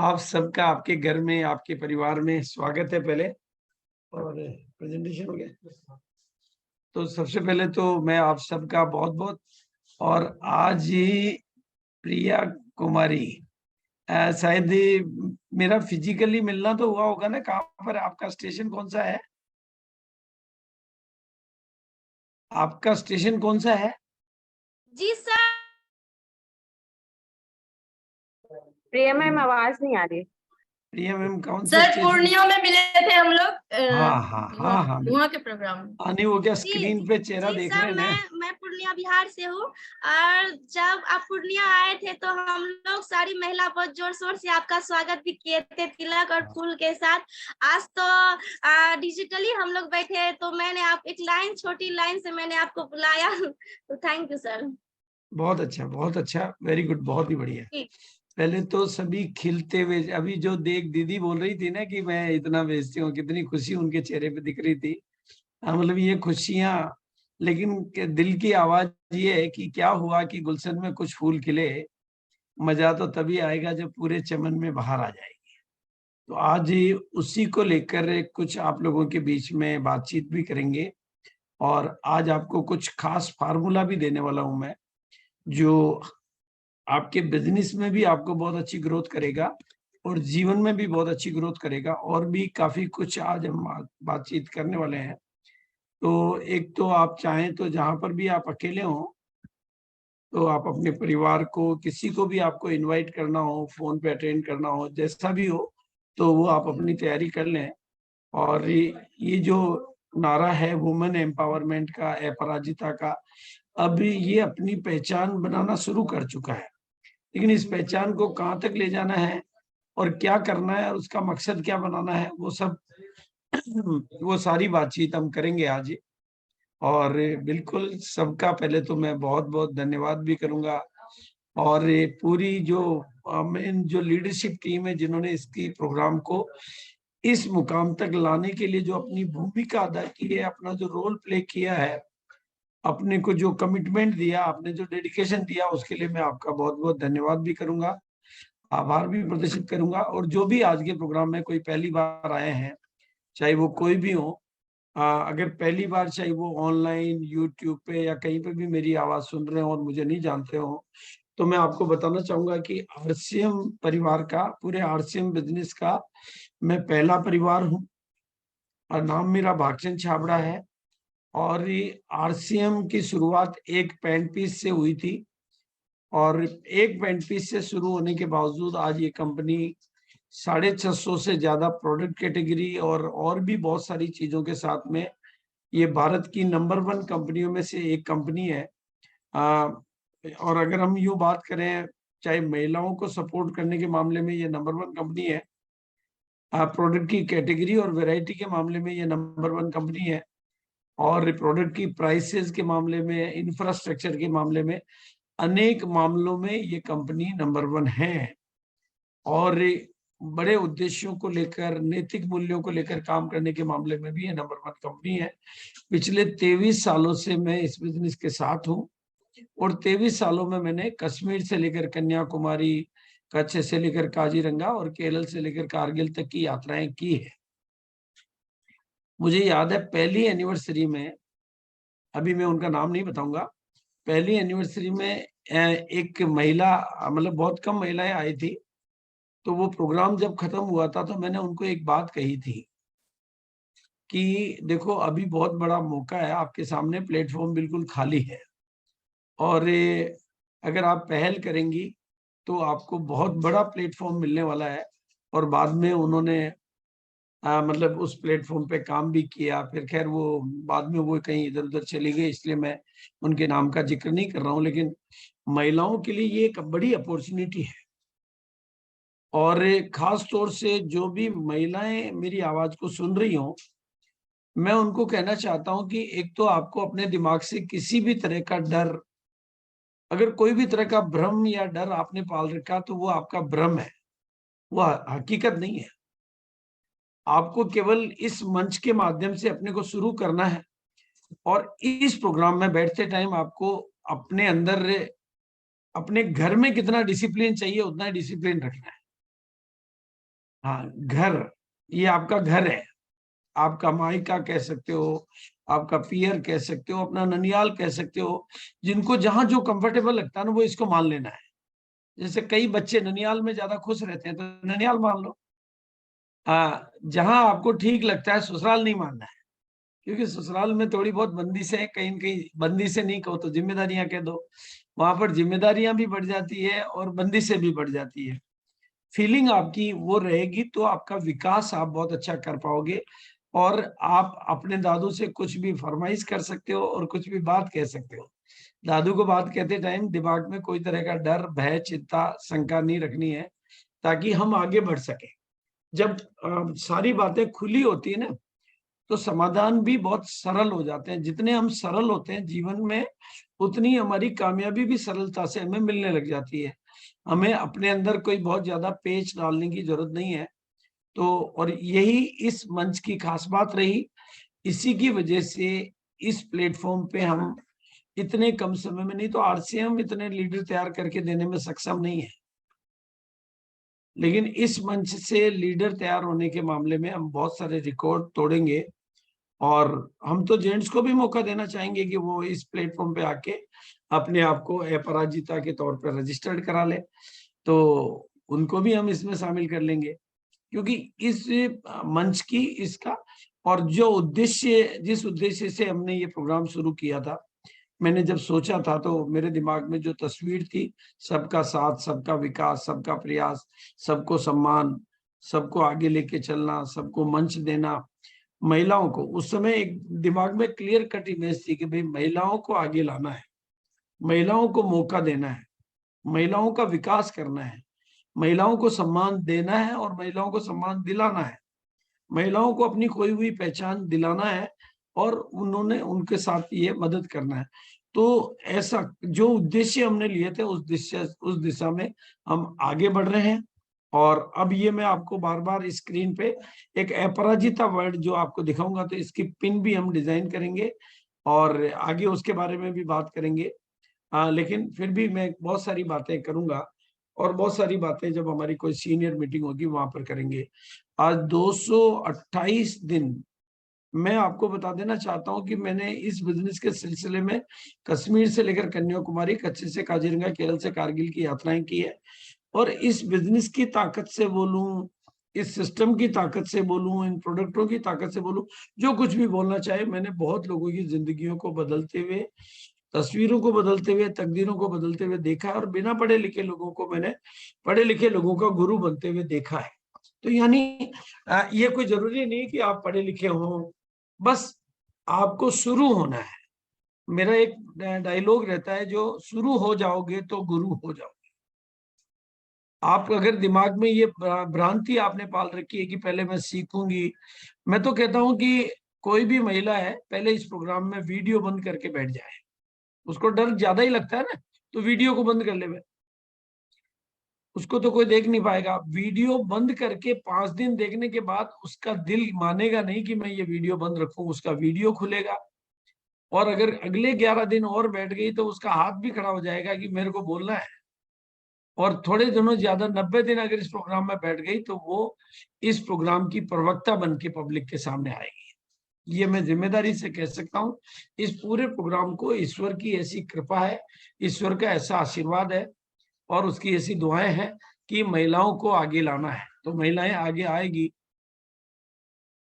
आप सबका आपके घर में, आपके परिवार में स्वागत है पहले। और प्रेजेंटेशन हो गया। तो सबसे पहले तो मैं आप सबका बहुत-बहुत और आज ही प्रिया कुमारी शायद मेरा फिजिकली मिलना तो हुआ होगा ना? कहाँ पर आपका स्टेशन कौन-सा है? आपका स्टेशन कौन-सा है? जी सर। प्रिया मैम आवाज नहीं आ रही। प्रिया मैम कौन-सा सर स्टेशन? पूर्णिया में मिले थे हम लोग हाँ, हाँ, हाँ, हाँ। वहाँ के प्रोग्राम में। नहीं वो क्या जी स्क्रीन पे चेहरा जी देख रहे सर, हैं ना? मैं पूर्णिया बिहार से हूँ। और जब आप पूर्णिया आए थे तो हम लोग सारी महिला बहुत जोर शोर से आपका स्वागत भी किए थे तिलक और फूल के साथ। आज तो डिजिटली हम लोग बैठे तो मैंने आप एक छोटी लाइन से मैंने आपको बुलाया तो थैंक यू सर। बहुत अच्छा, वेरी गुड, बहुत ही बढ़िया। जी पहले तो सभी खिलते हुए, अभी जो देख दीदी बोल रही थी ना कि मैं इतना बेचती हूँ, कितनी खुशी उनके चेहरे पे दिख रही थी। मतलब ये खुशियां, लेकिन दिल की आवाज ये है कि क्या हुआ कि गुलशन में कुछ फूल खिले, मजा तो तभी आएगा जब पूरे चमन में बाहर आ जाएगी। तो आज उसी को लेकर कुछ आप लोगों के बीच में बातचीत भी करेंगे और आज आपको कुछ खास फार्मूला भी देने वाला हूं मैं, जो आपके बिजनेस में भी आपको बहुत अच्छी ग्रोथ करेगा और जीवन में भी बहुत अच्छी ग्रोथ करेगा। और भी काफी कुछ आज हम बातचीत करने वाले हैं। तो एक तो आप चाहें तो जहां पर भी आप अकेले हों, तो आप अपने परिवार को, किसी को भी आपको इनवाइट करना हो, फोन पे अटेंड करना हो, जैसा भी हो, तो वो आप अपनी तैयारी कर लें। और ये जो नारा है वुमेन एम्पावरमेंट का, अपराजिता का, अब ये अपनी पहचान बनाना शुरू कर चुका है। लेकिन इस पहचान को कहाँ तक ले जाना है और क्या करना है और उसका मकसद क्या बनाना है, वो सब वो सारी बातचीत हम करेंगे आज। और बिल्कुल सबका पहले तो मैं बहुत-बहुत धन्यवाद भी करूँगा। और ये पूरी जो मेन जो लीडरशिप टीम है जिन्होंने इसकी प्रोग्राम को इस मुकाम तक लाने के लिए जो अपनी भूमिका अदा की है, अपना जो रोल प्ले किया है, अपने को जो कमिटमेंट दिया, आपने जो डेडिकेशन दिया, उसके लिए मैं आपका बहुत-बहुत धन्यवाद भी करूँगा, आभार भी प्रदर्शित करूँगा। और जो भी आज के प्रोग्राम में कोई पहली बार आए हैं, चाहे वो कोई भी हो, अगर पहली बार चाहे वो ऑनलाइन यूट्यूब पे या कहीं पे भी मेरी आवाज़ सुन रहे हो और मुझे नहीं जानते हो, तो मैं आपको बताना चाहूँगा कि आरसीएम परिवार का, पूरे आरसीएम बिज़नेस का मैं पहला परिवार हूँ और नाम मेरा भागचंद छाबड़ा है। और ये आरसीएम की शुरुआत एक पैंट पीस से हुई थी और एक पैंट पीस से शुरू होने के बावजूद आज ये कंपनी 650 से ज्यादा प्रोडक्ट कैटेगरी और भी बहुत सारी चीजों के साथ में ये भारत की नंबर 1 कंपनियों में से एक कंपनी है। और अगर हम यूँ बात करें, चाहे महिलाओं को सपोर्ट करने के मामले में ये नंबर 1 कंपनी है। प्रोडक्ट की कैटेगरी और वैरायटी के मामले में ये नंबर 1 कंपनी है। और प्रोडक्ट की प्राइसेस के मामले में, इंफ्रास्ट्रक्चर के मामले में, अनेक मामलों में ये कंपनी नंबर 1 है। और बड़े उद्देश्यों को लेकर, नैतिक मूल्यों को लेकर काम करने के मामले में भी ये नंबर 1 कंपनी है। पिछले 23 सालों से मैं इस बिज़नेस के साथ हूँ और 23 सालों में मैंने कश्मीर से लेकर कन्याकुमारी, कच्छ से लेकर काजीरंगा और केरल से लेकर कारगिल तक की यात्राएँ की है। मुझे याद है पहली एनिवर्सरी में, अभी मैं उनका नाम नहीं बताऊँगा, पहली एनिवर्सरी में एक महिला, मतलब बहुत कम महिलाएँ आई थी। तो वो प्रोग्राम जब खत्म हुआ था तो मैंने उनको एक बात कही थी कि देखो अभी बहुत बड़ा मौका है आपके सामने, प्लेटफ़ॉर्म बिल्कुल खाली है और अगर आप पहल करेंगी तो आपको बहुत बड़ा प्लेटफ़ॉर्म मिलने वाला है। और बाद में उन्होंने मतलब उस प्लेटफ़ॉर्म पे काम भी किया। फिर ख़ैर वो बाद में वो कहीं इधर-उधर चली गई, इसलिए मैं उनके नाम का ज़िक्र नहीं कर रहा हूँ। लेकिन महिलाओं के लिए ये एक बड़ी अपॉर्च्युनिटी है। और ख़ास तौर से जो भी महिलाएँ मेरी आवाज़ को सुन रही हों, मैं उनको कहना चाहता हूँ कि एक तो आपको अपने दिमाग से किसी भी तरह का डर, अगर कोई भी तरह का भ्रम या डर आपने पाल रखा तो वो आपका भ्रम है, वो हकीकत नहीं है। आपको केवल इस मंच के माध्यम से अपने को शुरू करना है और इस प्रोग्राम में बैठते टाइम आपको अपने अंदर, अपने घर में कितना डिसिप्लिन चाहिए उतना ही डिसिप्लिन रखना है। हाँ, घर, ये आपका घर है, आपका मायका कह सकते हो, आपका पियर कह सकते हो, अपना ननियाल कह सकते हो। जिनको जहां जो कंफर्टेबल लगता है ना, वो इसको मान लेना है। जैसे कई बच्चे ननियाल में ज्यादा खुश रहते हैं, तो ननियाल मान लो। जहां आपको ठीक लगता है, ससुराल नहीं मानना है, क्योंकि ससुराल में थोड़ी बहुत बंदिशें हैं, कहीं न कहीं बंदिशें नहीं कहो तो जिम्मेदारियां कह दो। वहां पर जिम्मेदारियां भी बढ़ जाती है और बंदिशें भी बढ़ जाती है। फीलिंग आपकी वो रहेगी तो आपका विकास आप बहुत अच्छा कर पाओगे, और आप अपने दादू से कुछ भी फरमाइश कर सकते हो और कुछ भी बात कह सकते हो। दादू को बात कहते टाइम दिमाग में कोई तरह का डर, भय, चिंता, शंका नहीं रखनी है, ताकि हम आगे बढ़ सके। जब सारी बातें खुली होती है ना, तो समाधान भी बहुत सरल हो जाते हैं। जितने हम सरल होते हैं जीवन में, उतनी हमारी कामयाबी भी सरलता से हमें मिलने लग जाती है। हमें अपने अंदर कोई बहुत ज्यादा पेच डालने की जरूरत नहीं है। तो और यही इस मंच की खास बात रही। इसी की वजह से इस प्लेटफॉर्म पे हम इतने कम समय में, नहीं तो आरसीएम इतने लीडर तैयार करके देने में सक्षम नहीं है, लेकिन इस मंच से लीडर तैयार होने के मामले में हम बहुत सारे रिकॉर्ड तोड़ेंगे। और हम तो जेंट्स को भी मौका देना चाहेंगे कि वो इस प्लेटफॉर्म पे आके अपने आप को अपराजिता के तौर पर रजिस्टर्ड करा ले, तो उनको भी हम इसमें शामिल कर लेंगे। क्योंकि इस मंच की इसका, और जो उद्देश्य, जिस उद्देश्य से हमने ये प्रोग्राम शुरू किया था, मैंने जब सोचा था तो मेरे दिमाग में जो तस्वीर थी, सबका साथ, सबका विकास, सबका प्रयास, सबको सम्मान, सबको आगे लेके चलना, सबको मंच देना, महिलाओं को, उस समय एक दिमाग में क्लियर कट इमेज थी कि भाई महिलाओं को आगे लाना है, महिलाओं को मौका देना है, महिलाओं का विकास करना है, महिलाओं को सम्मान देना है और महिलाओं को सम्मान दिलाना है, महिलाओं को अपनी खोई हुई पहचान दिलाना है, और उन्होंने उनके साथ ये मदद करना है। तो ऐसा जो उद्देश्य हमने लिए थे, उस दिशा में हम आगे बढ़ रहे हैं। और अब ये मैं आपको बार बार स्क्रीन पे एक अपराजिता वर्ड जो आपको दिखाऊंगा, तो इसकी पिन भी हम डिजाइन करेंगे और आगे उसके बारे में भी बात करेंगे। लेकिन फिर भी मैं बहुत सारी बातें करूंगा, और बहुत सारी बातें जब हमारी कोई सीनियर मीटिंग होगी वहां पर करेंगे। आज 228 दिन मैं आपको बता देना चाहता हूं कि मैंने इस बिजनेस के सिलसिले में कश्मीर से लेकर कन्याकुमारी, कच्छ से काजीरंगा, केरल से कारगिल की यात्राएं की है। और इस बिजनेस की ताकत से बोलूं, इस सिस्टम की ताकत से बोलूं, इन प्रोडक्टों की ताकत से बोलूं, जो कुछ भी बोलना चाहे, मैंने बहुत लोगों की जिंदगियों को बदलते हुए, तस्वीरों को बदलते हुए, तकदीरों को बदलते हुए देखा है। और बिना पढ़े लिखे लोगों को मैंने पढ़े लिखे लोगों का गुरु बनते हुए देखा है। तो यानी ये कोई जरूरी नहीं कि आप पढ़े लिखे हो, बस आपको शुरू होना है। मेरा एक डायलॉग रहता है, जो शुरू हो जाओगे तो गुरु हो जाओगे। आप अगर दिमाग में ये भ्रांति आपने पाल रखी है कि पहले मैं सीखूंगी, मैं तो कहता हूं कि कोई भी महिला है, पहले इस प्रोग्राम में वीडियो बंद करके बैठ जाए। उसको डर ज्यादा ही लगता है ना, तो वीडियो को बंद कर ले, उसको तो कोई देख नहीं पाएगा। वीडियो बंद करके 5 दिन देखने के बाद उसका दिल मानेगा नहीं कि मैं ये वीडियो बंद रखूं, उसका वीडियो खुलेगा। और अगर अगले 11 दिन और बैठ गई तो उसका हाथ भी खड़ा हो जाएगा कि मेरे को बोलना है। और थोड़े दिनों, ज्यादा 90 दिन अगर इस प्रोग्राम में बैठ गई, तो वो इस प्रोग्राम की प्रवक्ता बन के पब्लिक के सामने आएगी। ये मैं जिम्मेदारी से कह सकता हूँ। इस पूरे प्रोग्राम को ईश्वर की ऐसी कृपा है, ईश्वर का ऐसा आशीर्वाद है, और उसकी ऐसी दुआएं हैं कि महिलाओं को आगे लाना है, तो महिलाएं आगे आएगी।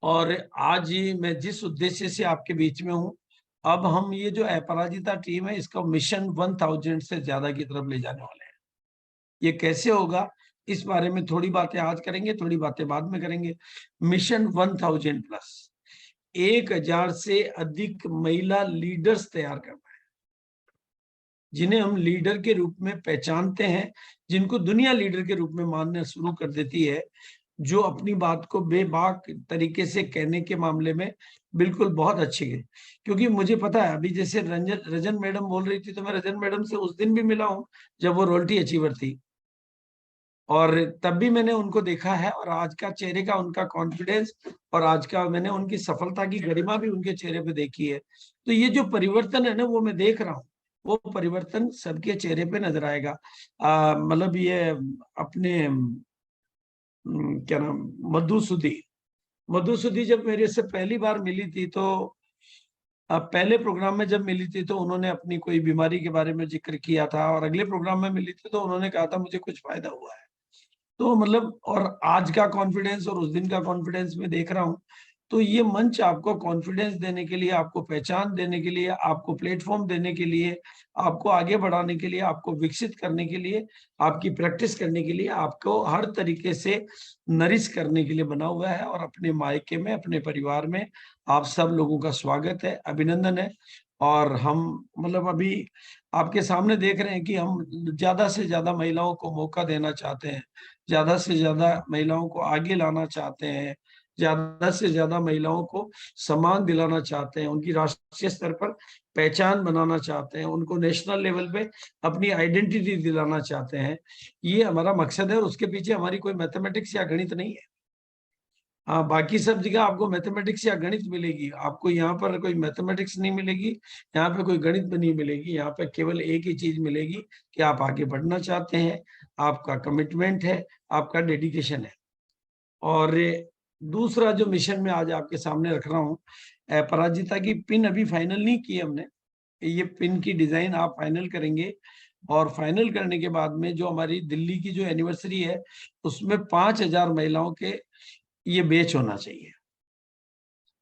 और आज ही मैं जिस उद्देश्य से आपके बीच में हूँ, अब हम ये जो अपराजिता टीम है, इसका मिशन 1000 से ज्यादा की तरफ ले जाने वाले हैं। ये कैसे होगा, इस बारे में थोड़ी बातें आज करेंगे, थोड़ी बातें बाद में करेंगे। मिशन 1000+, 1000 से अधिक महिला लीडर्स तैयार करना है, जिन्हें हम लीडर के रूप में पहचानते हैं, जिनको दुनिया लीडर के रूप में मानना शुरू कर देती है, जो अपनी बात को बेबाक तरीके से कहने के मामले में बिल्कुल बहुत अच्छी है। क्योंकि मुझे पता है, अभी जैसे रजन मैडम बोल रही थी, तो मैं रजन मैडम से उस दिन भी मिला हूं जब वो रॉयल्टी अचीवर थी, और तब भी मैंने उनको देखा है। और आज का चेहरे का उनका कॉन्फिडेंस, और आज का मैंने उनकी सफलता की गरिमा भी उनके चेहरे पे देखी है। तो ये जो परिवर्तन है ना, वो मैं देख रहा हूँ, वो परिवर्तन सबके चेहरे पे नजर आएगा। मतलब ये अपने क्या नाम, मधुसूदी जब मेरे से पहली बार मिली थी तो पहले प्रोग्राम में जब मिली थी तो उन्होंने अपनी कोई बीमारी के बारे में जिक्र किया था, और अगले प्रोग्राम में मिली थी तो उन्होंने कहा था मुझे कुछ फायदा हुआ है। तो मतलब, और आज का कॉन्फिडेंस और उस दिन का कॉन्फिडेंस में देख रहा हूँ, तो ये मंच आपको कॉन्फिडेंस देने के लिए, आपको पहचान देने के लिए, आपको प्लेटफॉर्म देने के लिए, आपको आगे बढ़ाने के लिए, आपको विकसित करने के लिए, आपकी प्रैक्टिस करने के लिए, आपको हर तरीके से नरिश करने के लिए बना हुआ है। और अपने मायके में, अपने परिवार में आप सब लोगों का स्वागत है, अभिनंदन है। और हम मतलब अभी आपके सामने देख रहे हैं कि हम ज्यादा से ज्यादा महिलाओं को मौका देना चाहते हैं, ज्यादा से ज्यादा महिलाओं को आगे लाना चाहते हैं, ज्यादा से ज्यादा महिलाओं को सम्मान दिलाना चाहते हैं, उनकी राष्ट्रीय स्तर पर पहचान बनाना चाहते हैं, उनको नेशनल लेवल पे अपनी आइडेंटिटी दिलाना चाहते हैं। ये हमारा मकसद है, और उसके पीछे हमारी कोई मैथमेटिक्स या गणित नहीं है। हाँ, बाकी सब जगह आपको मैथमेटिक्स या गणित मिलेगी, आपको यहाँ पर कोई मैथमेटिक्स नहीं मिलेगी, यहाँ पे कोई गणित भी नहीं मिलेगी। यहाँ पे केवल एक ही चीज मिलेगी कि आप आगे बढ़ना चाहते हैं, आपका कमिटमेंट है, आपका डेडिकेशन है। और दूसरा जो मिशन में आज आपके सामने रख रहा हूँ, पराजिता की पिन अभी फाइनल नहीं की हमने। ये पिन की डिजाइन आप फाइनल करेंगे, और फाइनल करने के बाद में जो हमारी दिल्ली की जो एनिवर्सरी है उसमें 5,000 महिलाओं के ये बैच होना चाहिए।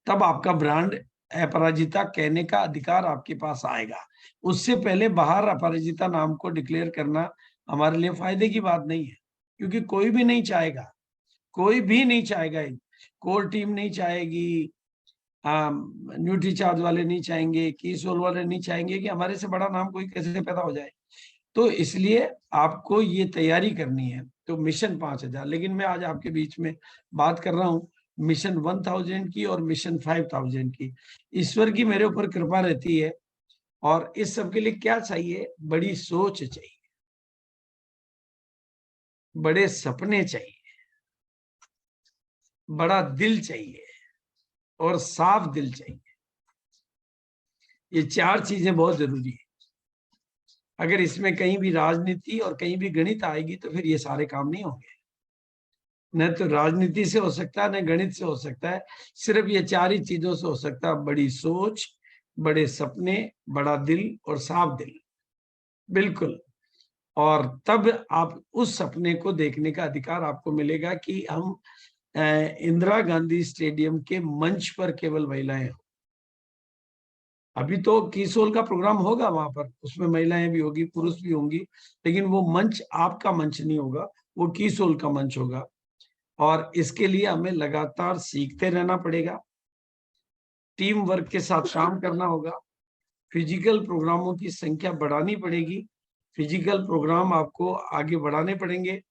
तब आपका ब्रांड अपराजिता कहने का अधिकार आपके पास आएगा। उससे पहले बाहर अपराजिता नाम को डिक्लेयर करना हमारे लिए फायदे की बात नहीं है, क्योंकि कोई भी नहीं चाहेगा, कोई भी नहीं चाहेगा। कोर टीम नहीं चाहेगी, न्यूट्री चार्ज वाले नहीं चाहेंगे, की सोल वाले नहीं चाहेंगे कि हमारे से बड़ा नाम कोई कैसे पैदा हो जाए। तो इसलिए आपको ये तैयारी करनी है। तो मिशन 5,000, लेकिन मैं आज आपके बीच में बात कर रहा हूँ मिशन 1,000 की और मिशन 5,000 की। ईश्वर की मेरे ऊपर कृपा रहती है, और इस सब के लिए क्या चाहिए? बड़ी सोच चाहिए, बड़े सपने चाहिए, बड़ा दिल चाहिए, और साफ दिल चाहिए। ये 4 चीजें बहुत जरूरी है। अगर इसमें कहीं भी राजनीति और कहीं भी गणित आएगी तो फिर ये सारे काम नहीं होंगे। न तो राजनीति से हो सकता है, न गणित से हो सकता है, सिर्फ ये 4 ही चीजों से हो सकता है। बड़ी सोच, बड़े सपने, बड़ा दिल और साफ दिल। बिल्कुल। और तब आप उस सपने को देखने का अधिकार आपको मिलेगा कि हम इंदिरा गांधी स्टेडियम के मंच पर केवल महिलाएं हो। अभी तो कीसोल का प्रोग्राम होगा वहां पर, उसमें महिलाएं भी होगी, पुरुष भी होंगी, लेकिन वो मंच आपका मंच नहीं होगा, वो कीसोल का मंच होगा। और इसके लिए हमें लगातार सीखते रहना पड़ेगा, टीम वर्क के साथ काम करना होगा, फिजिकल प्रोग्रामों की संख्या बढ़ानी पड़ेगी, फिजिकल प्रोग्राम आपको आगे बढ़ाने पड़ेंगे,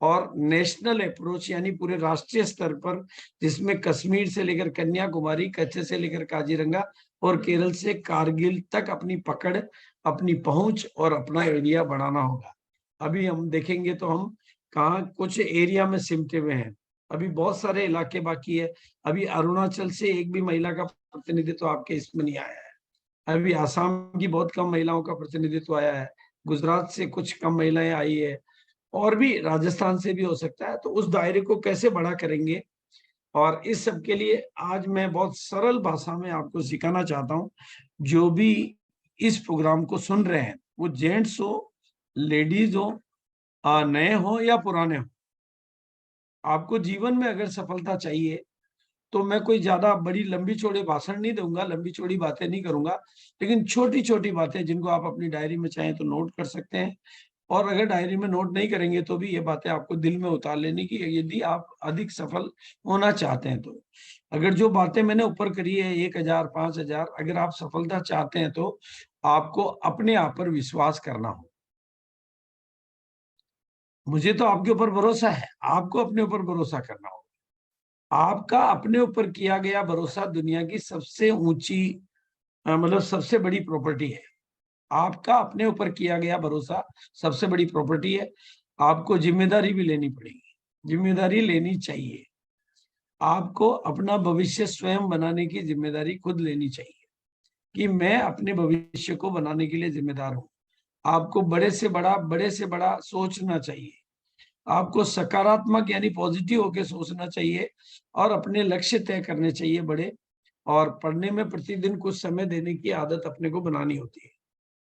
और नेशनल अप्रोच यानी पूरे राष्ट्रीय स्तर पर, जिसमें कश्मीर से लेकर कन्याकुमारी, कच्छ से लेकर काजीरंगा और केरल से कारगिल तक अपनी पकड़, अपनी पहुंच और अपना एरिया बढ़ाना होगा। अभी हम देखेंगे तो हम कहाँ कुछ एरिया में सिमटे हुए हैं, अभी बहुत सारे इलाके बाकी है। अभी अरुणाचल से एक भी महिला का प्रतिनिधित्व तो आपके इसमें नहीं आया है। अभी आसाम की बहुत कम महिलाओं का प्रतिनिधित्व आया है, गुजरात से कुछ कम महिलाएं आई है, और भी राजस्थान से भी हो सकता है। तो उस दायरे को कैसे बड़ा करेंगे, और इस सब के लिए आज मैं बहुत सरल भाषा में आपको सिखाना चाहता हूँ। जो भी इस प्रोग्राम को सुन रहे हैं, वो जेंट्स हो, लेडीज हो, नए हो या पुराने हो, आपको जीवन में अगर सफलता चाहिए तो मैं कोई ज्यादा बड़ी लंबी चौड़ी भाषण नहीं दूंगा, लंबी चौड़ी बातें नहीं करूंगा, लेकिन छोटी छोटी बातें जिनको आप अपनी डायरी में चाहें तो नोट कर सकते हैं। और अगर डायरी में नोट नहीं करेंगे तो भी ये बातें आपको दिल में उतार लेनी की, यदि आप अधिक सफल होना चाहते हैं तो। अगर जो बातें मैंने ऊपर करी है 1,000 5,000, अगर आप सफलता चाहते हैं तो आपको अपने आप पर विश्वास करना हो। मुझे तो आपके ऊपर भरोसा है, आपको अपने ऊपर भरोसा करना हो। आपका अपने ऊपर किया गया भरोसा दुनिया की सबसे ऊंची मतलब सबसे बड़ी प्रॉपर्टी है। आपका अपने ऊपर किया गया भरोसा सबसे बड़ी प्रॉपर्टी है। आपको जिम्मेदारी भी लेनी पड़ेगी, जिम्मेदारी लेनी चाहिए। आपको अपना भविष्य स्वयं बनाने की जिम्मेदारी खुद लेनी चाहिए कि मैं अपने भविष्य को बनाने के लिए जिम्मेदार हूं। आपको बड़े से बड़ा सोचना चाहिए, आपको सकारात्मक यानी पॉजिटिव होकर सोचना चाहिए और अपने लक्ष्य तय करने चाहिए बड़े, और पढ़ने में प्रतिदिन कुछ समय देने की आदत अपने को बनानी होती है।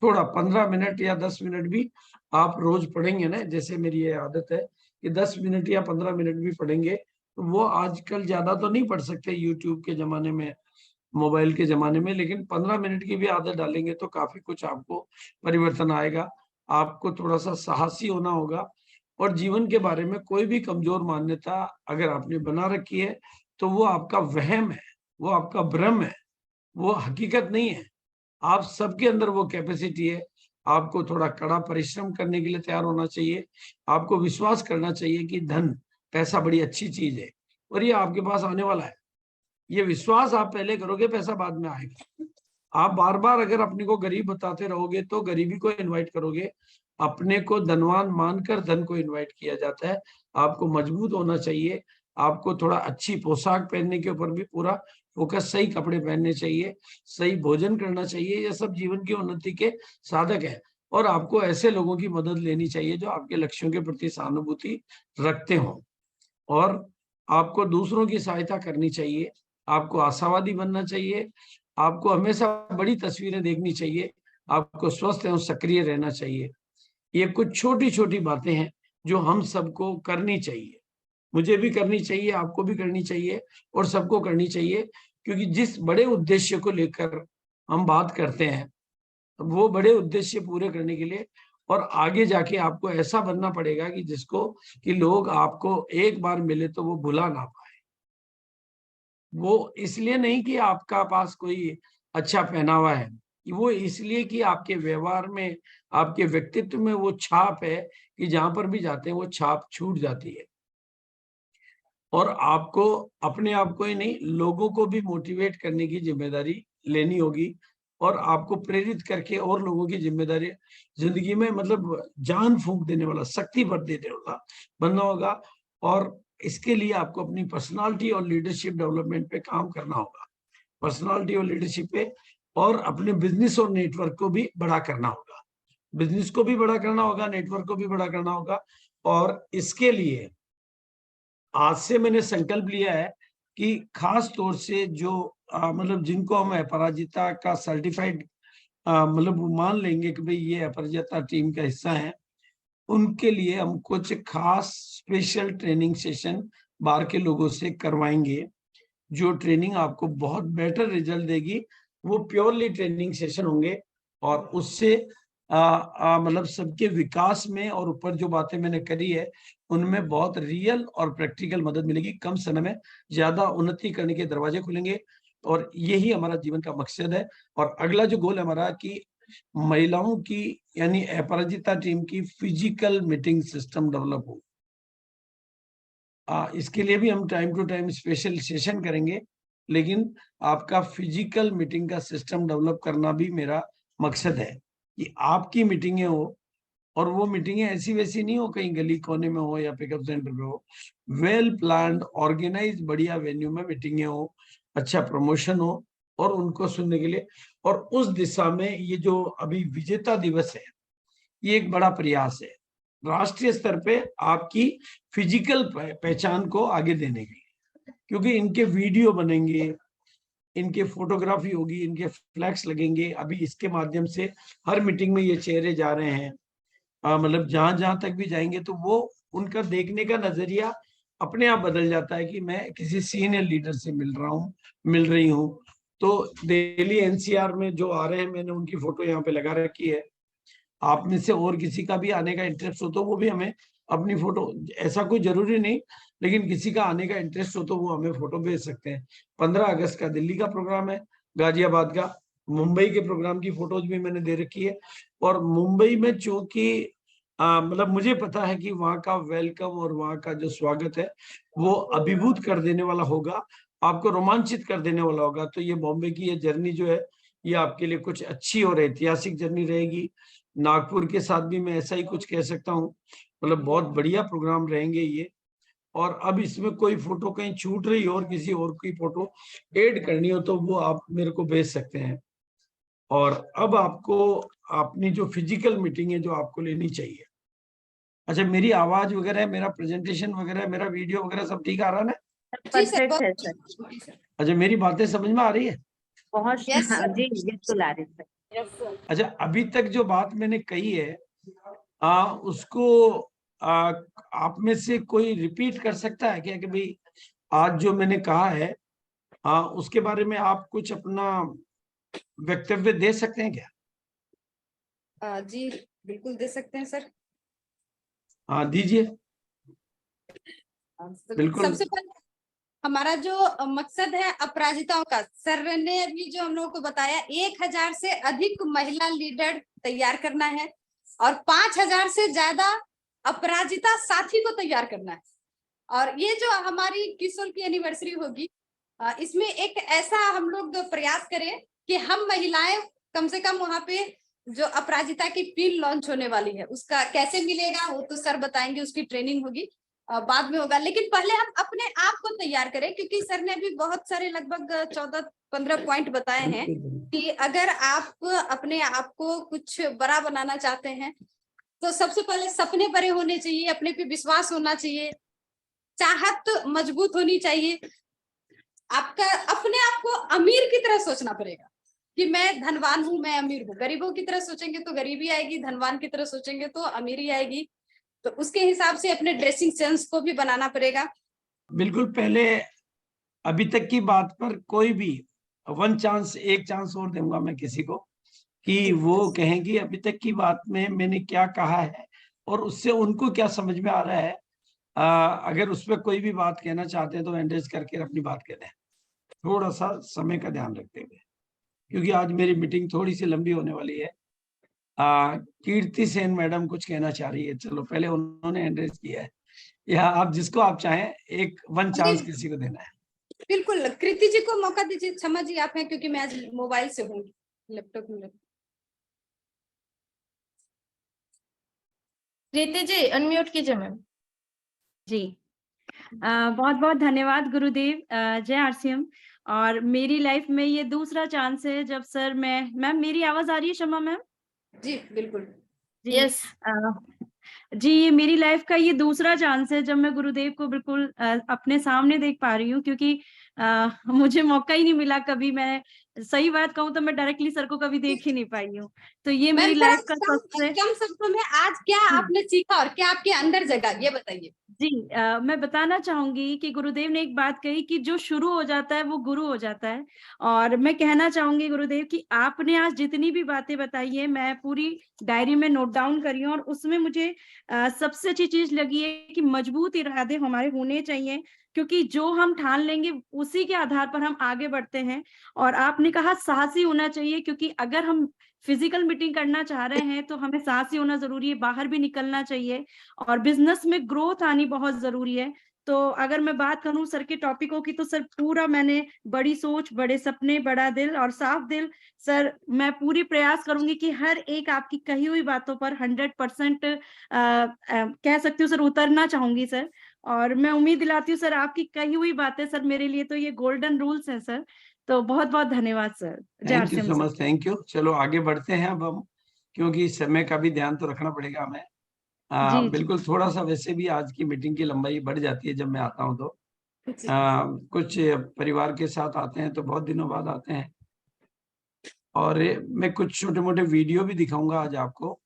थोड़ा 15 मिनट या 10 मिनट भी आप रोज पढ़ेंगे ना, जैसे मेरी ये आदत है कि 10 मिनट या 15 मिनट भी पढ़ेंगे, तो वो आजकल ज्यादा तो नहीं पढ़ सकते यूट्यूब के जमाने में, मोबाइल के जमाने में, लेकिन 15 मिनट की भी आदत डालेंगे तो काफी कुछ आपको परिवर्तन आएगा। आपको थोड़ा सा साहसी होना होगा, और जीवन के बारे में कोई भी कमजोर मान्यता अगर आपने बना रखी है तो वो आपका वहम है, वो आपका भ्रम है, वो हकीकत नहीं है। आप सबके अंदर वो कैपेसिटी है। आपको थोड़ा कड़ा परिश्रम करने के लिए तैयार होना चाहिए। आपको विश्वास करना चाहिए कि धन, पैसा बड़ी अच्छी चीज है और ये आपके पास आने वाला है। ये विश्वास आप पहले करोगे, पैसा बाद में आएगा। आप बार बार अगर अपने को गरीब बताते रहोगे तो गरीबी को इनवाइट करोगे। अपने को धनवान मानकर धन को इनवाइट किया जाता है। आपको मजबूत होना चाहिए। आपको थोड़ा अच्छी पोशाक पहनने के ऊपर भी पूरा फोकस, सही कपड़े पहनने चाहिए, सही भोजन करना चाहिए। ये सब जीवन की उन्नति के साधक है। और आपको ऐसे लोगों की मदद लेनी चाहिए जो आपके लक्ष्यों के प्रति सहानुभूति रखते हों, और आपको दूसरों की सहायता करनी चाहिए। आपको आशावादी बनना चाहिए। आपको हमेशा बड़ी तस्वीरें देखनी चाहिए। आपको स्वस्थ एवं सक्रिय रहना चाहिए। ये कुछ छोटी छोटी बातें हैं जो हम सबको करनी चाहिए। मुझे भी करनी चाहिए, आपको भी करनी चाहिए, और सबको करनी चाहिए। क्योंकि जिस बड़े उद्देश्य को लेकर हम बात करते हैं, वो बड़े उद्देश्य पूरे करने के लिए और आगे जाके आपको ऐसा बनना पड़ेगा कि जिसको कि लोग आपको एक बार मिले तो वो भुला ना पाए। वो इसलिए नहीं कि आपका पास कोई अच्छा पहनावा है, वो इसलिए कि आपके व्यवहार में, आपके व्यक्तित्व में वो छाप है कि जहां पर भी जाते हैं वो छाप छूट जाती है। और आपको अपने आप को ही नहीं, लोगों को भी मोटिवेट करने की जिम्मेदारी लेनी होगी, और आपको प्रेरित करके और लोगों की जिम्मेदारी जिंदगी में, मतलब जान फूंक देने वाला, शक्ति भर देने वाला बनना होगा। और इसके लिए आपको अपनी पर्सनालिटी और लीडरशिप डेवलपमेंट पे काम करना होगा। पर्सनालिटी और लीडरशिप पे, और अपने बिजनेस और नेटवर्क को भी बड़ा करना होगा। बिजनेस को भी बड़ा करना होगा, नेटवर्क को भी बड़ा करना होगा। और इसके लिए आज से मैंने संकल्प लिया है कि खास तौर से जो मतलब जिनको हम अपराजिता का सर्टिफाइड मतलब मान लेंगे कि भाई ये अपराजिता टीम का हिस्सा है, उनके लिए हम कुछ खास स्पेशल ट्रेनिंग सेशन बाहर के लोगों से करवाएंगे। जो ट्रेनिंग आपको बहुत बेटर रिजल्ट देगी, वो प्योरली ट्रेनिंग सेशन होंगे, और उससे मतलब सबके विकास में, और ऊपर जो बातें मैंने करी है उनमें बहुत रियल और प्रैक्टिकल मदद मिलेगी। कम समय में ज्यादा उन्नति करने के दरवाजे खुलेंगे, और यही हमारा जीवन का मकसद है। और अगला जो गोल है हमारा कि महिलाओं की यानी अपराजिता टीम की फिजिकल मीटिंग सिस्टम डेवलप हो। इसके लिए भी हम time to time special session करेंगे, लेकिन आपका फिजिकल मीटिंग का सिस्टम डेवलप करना भी मेरा मकसद है कि आपकी मीटिंगें हो, और वो मीटिंगें ऐसी वैसी नहीं हो कहीं गली कोने में हो या पिकअप सेंटर पे हो। वेल प्लान्ड, ऑर्गेनाइज, बढ़िया वेन्यू में मीटिंगें हो, अच्छा प्रमोशन हो, और उनको सुनने के लिए। और उस दिशा में ये जो अभी विजेता दिवस है, ये एक बड़ा प्रयास है राष्ट्रीय स्तर पे आपकी फिजिकल पहचान को आगे देने के लिए। क्योंकि इनके वीडियो बनेंगे, इनके फोटोग्राफी होगी, इनके फ्लैक्स लगेंगे। अभी इसके माध्यम से हर मीटिंग में ये चेहरे जा रहे हैं, मतलब जहां जहां तक भी जाएंगे तो वो उनका देखने का नजरिया अपने आप बदल जाता है कि मैं किसी सीनियर लीडर से मिल रहा हूँ, मिल रही हूँ। तो दिल्ली एनसीआर में जो आ रहे हैं, मैंने उनकी फोटो यहाँ पे लगा रखी है। आप में से और किसी का भी आने का इंटरेस्ट हो तो वो भी हमें अपनी फोटो, ऐसा कोई जरूरी नहीं, लेकिन किसी का आने का इंटरेस्ट हो तो वो हमें फोटो भेज सकते हैं। 15 अगस्त का दिल्ली का प्रोग्राम है, गाजियाबाद का, मुंबई के प्रोग्राम की फोटोज भी मैंने दे रखी है। और मुंबई में चूंकि मतलब मुझे पता है कि वहाँ का वेलकम और वहाँ का जो स्वागत है वो अभिभूत कर देने वाला होगा, आपको रोमांचित कर देने वाला होगा। तो ये बॉम्बे की ये जर्नी जो है, ये आपके लिए कुछ अच्छी और ऐतिहासिक जर्नी रहेगी। नागपुर के साथ भी मैं ऐसा ही कुछ कह सकता हूँ, मतलब बहुत बढ़िया प्रोग्राम रहेंगे ये। और अब इसमें कोई फोटो कहीं छूट रही हो और किसी और की फोटो ऐड करनी हो तो वो आप मेरे को भेज सकते हैं। और अब आपको अपनी जो फिजिकल मीटिंग है जो आपको लेनी चाहिए, अच्छा, मेरी आवाज वगैरह, मेरा प्रेजेंटेशन वगैरह, मेरा वीडियो वगैरह सब ठीक आ रहा है ना? जी सर, परफेक्ट है सर, बहुत अच्छा, मेरी बातें समझ में आ रही है? बहुत Yes, sir. जी बिल्कुल आ रही है सर। Yes, sir. अच्छा, अभी तक जो बात मैंने कही है उसको आप में से कोई रिपीट कर सकता है क्या कि भाई आज जो मैंने कहा है उसके बारे में आप कुछ अपना वक्तव्य दे सकते हैं क्या? जी बिल्कुल दे सकते हैं सर। हाँ, दीजिए। बिल्कुल। सबसे पहले हमारा जो मकसद है अपराजिताओं का, सर ने अभी जो हम लोगों को बताया 1000 से अधिक महिला लीडर तैयार करना है और 5000 से ज्यादा अपराजिता साथी को तैयार करना है। और ये जो हमारी किशोर की एनिवर्सरी होगी, इसमें एक ऐसा हम लोग प्रयास करें कि हम महिलाएं कम से कम वहां पे जो अपराजिता की पिन लॉन्च होने वाली है उसका कैसे मिलेगा वो तो सर बताएंगे, उसकी ट्रेनिंग होगी बाद में होगा। लेकिन पहले हम अपने आप को तैयार करें, क्योंकि सर ने भी बहुत सारे लगभग 14-15 पॉइंट बताए हैं कि अगर आप अपने आप को कुछ बड़ा बनाना चाहते हैं तो सबसे पहले सपने बड़े होने चाहिए, अपने पे विश्वास होना चाहिए, चाहत मजबूत होनी चाहिए, आपका अपने आप को अमीर की तरह सोचना पड़ेगा कि मैं धनवान हूं, मैं अमीर हूँ। गरीबों की तरह सोचेंगे तो गरीबी आएगी, धनवान की तरह सोचेंगे तो अमीरी आएगी। तो उसके हिसाब से अपने ड्रेसिंग सेंस को भी बनाना पड़ेगा। बिल्कुल। पहले अभी तक की बात पर कोई भी एक चांस और दूंगा मैं किसी को कि वो कहेंगी अभी तक की बात में मैंने क्या कहा है और उससे उनको क्या समझ में आ रहा है। अगर उस पर कोई भी बात कहना चाहते हैं तो एंड्रेस करके अपनी बात कह दें, थोड़ा सा समय का ध्यान रखते हुए, क्योंकि आज मेरी मीटिंग थोड़ी सी लंबी होने वाली है। कीर्ति सेन मैडम कुछ कहना चाह रही है, चलो पहले उन्होंने एंड्रेस किया है, या आप जिसको आप चाहें वन चांस किसी को देना है। बिल्कुल, कृति जी को मौका दीजिए। क्षमा जी आप हैं, क्योंकि मैं आज मोबाइल से हूँ, लैपटॉप में। कृति जी अनम्यूट कीजिए मैम। जी बहुत बहुत धन्यवाद गुरुदेव। जय आरसीएम। और मेरी लाइफ में ये दूसरा चांस है जब सर मैम मेरी आवाज आ रही है शमा मैम? जी बिल्कुल। जी यस। जी, ये मेरी लाइफ का ये दूसरा चांस है जब मैं गुरुदेव को बिल्कुल अपने सामने देख पा रही हूँ, क्योंकि मुझे मौका ही नहीं मिला कभी। मैं सही बात कहूँ तो मैं डायरेक्टली सर को कभी देख ही नहीं पाई हूँ। तो ये मेरी लाइफ का सबसे कम शब्दों में आज क्या आपने सीखा और क्या आपके अंदर जगा, ये बताइए। जी मैं बताना चाहूंगी कि गुरुदेव ने एक बात कही कि जो शुरू हो जाता है वो गुरु हो जाता है। और मैं कहना चाहूंगी गुरुदेव कि आपने आज जितनी भी बातें बताई है मैं पूरी डायरी में नोट डाउन करी हूँ, और उसमें मुझे सबसे अच्छी चीज लगी है कि मजबूत इरादे हमारे होने चाहिए, क्योंकि जो हम ठान लेंगे उसी के आधार पर हम आगे बढ़ते हैं। और आपने कहा साहसी होना चाहिए, क्योंकि अगर हम फिजिकल मीटिंग करना चाह रहे हैं तो हमें साहसी होना जरूरी है, बाहर भी निकलना चाहिए, और बिजनेस में ग्रोथ आनी बहुत जरूरी है। तो अगर मैं बात करूं सर के टॉपिकों की, तो सर पूरा मैंने बड़ी सोच, बड़े सपने, बड़ा दिल और साफ दिल, सर मैं पूरी प्रयास करूंगी कि हर एक आपकी कही हुई बातों पर 100% कह सकती हूँ सर, उतरना चाहूंगी सर। और मैं उम्मीद दिलाती हूँ सर आपकी कही हुई बातें सर मेरे लिए तो ये गोल्डन रूल्स हैं सर। तो बहुत बहुत धन्यवाद सर। जय thank you RCM so sir. Much, thank you. चलो आगे बढ़ते हैं अब हम, क्योंकि समय का भी ध्यान तो रखना पड़ेगा हमें। जी जी बिल्कुल। थोड़ा सा वैसे भी आज की मीटिंग की लंबाई बढ़ जाती है जब मैं आता हूँ तो कुछ परिवार के साथ आते हैं तो बहुत दिनों बाद आते हैं, और मैं कुछ छोटे मोटे वीडियो भी दिखाऊंगा आज आपको।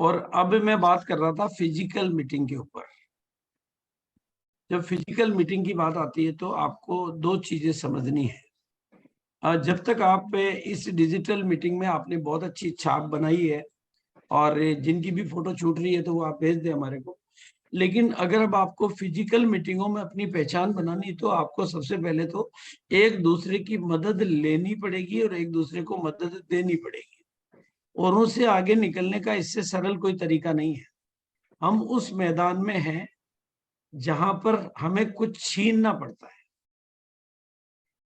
और अब मैं बात कर रहा था फिजिकल मीटिंग के ऊपर। जब फिजिकल मीटिंग की बात आती है तो आपको दो चीजें समझनी है। जब तक आप इस डिजिटल मीटिंग में आपने बहुत अच्छी छाप बनाई है, और जिनकी भी फोटो छूट रही है तो वो आप भेज दें हमारे को। लेकिन अगर अब आपको फिजिकल मीटिंगों में अपनी पहचान बनानी, तो आपको सबसे पहले तो एक दूसरे की मदद लेनी पड़ेगी और एक दूसरे को मदद देनी पड़ेगी। औरों से आगे निकलने का इससे सरल कोई तरीका नहीं है। हम उस मैदान में हैं जहां पर हमें कुछ छीनना पड़ता है।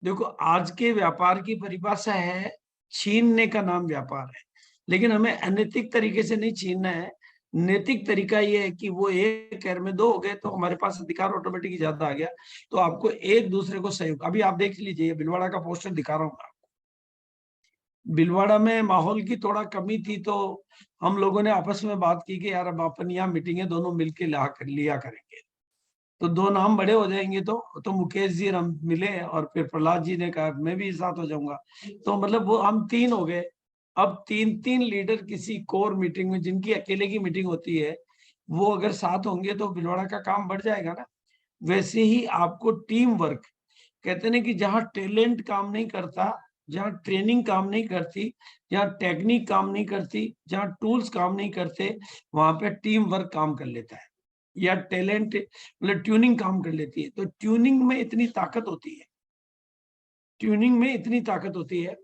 देखो, आज के व्यापार की परिभाषा है छीनने का नाम व्यापार है, लेकिन हमें अनैतिक तरीके से नहीं छीनना है। नैतिक तरीका ये है कि वो एक पैर में दो हो गए तो हमारे पास अधिकार ऑटोमेटिक ज्यादा आ गया। तो आपको एक दूसरे को सहयोग, अभी आप देख लीजिए, ये भिलवाड़ा का पोस्टर दिखा रहा हूँ, भीलवाड़ा में माहौल की थोड़ा कमी थी, तो हम लोगों ने आपस में बात की कि यार अब अपन यहाँ मीटिंगें दोनों मिलके लिया करेंगे, तो दो नाम बड़े हो जाएंगे। तो मुकेश जी हम मिले और फिर प्रहलाद जी ने कहा मैं भी साथ हो जाऊंगा, तो मतलब वो हम 3 हो गए। अब 3-3 लीडर किसी कोर मीटिंग में, जिनकी अकेले की मीटिंग होती है, वो अगर साथ होंगे तो भीलवाड़ा का काम बढ़ जाएगा ना। वैसे ही आपको टीम वर्क, कहते हैं कि जहाँ टैलेंट काम नहीं करता, जहाँ ट्रेनिंग काम नहीं करती, जहाँ टेक्निक काम नहीं करती, जहाँ टूल्स काम नहीं करते, वहां पे टीम वर्क काम कर लेता है, या टैलेंट मतलब ट्यूनिंग काम कर लेती है। तो ट्यूनिंग में इतनी ताकत होती है, ट्यूनिंग में इतनी ताकत होती है,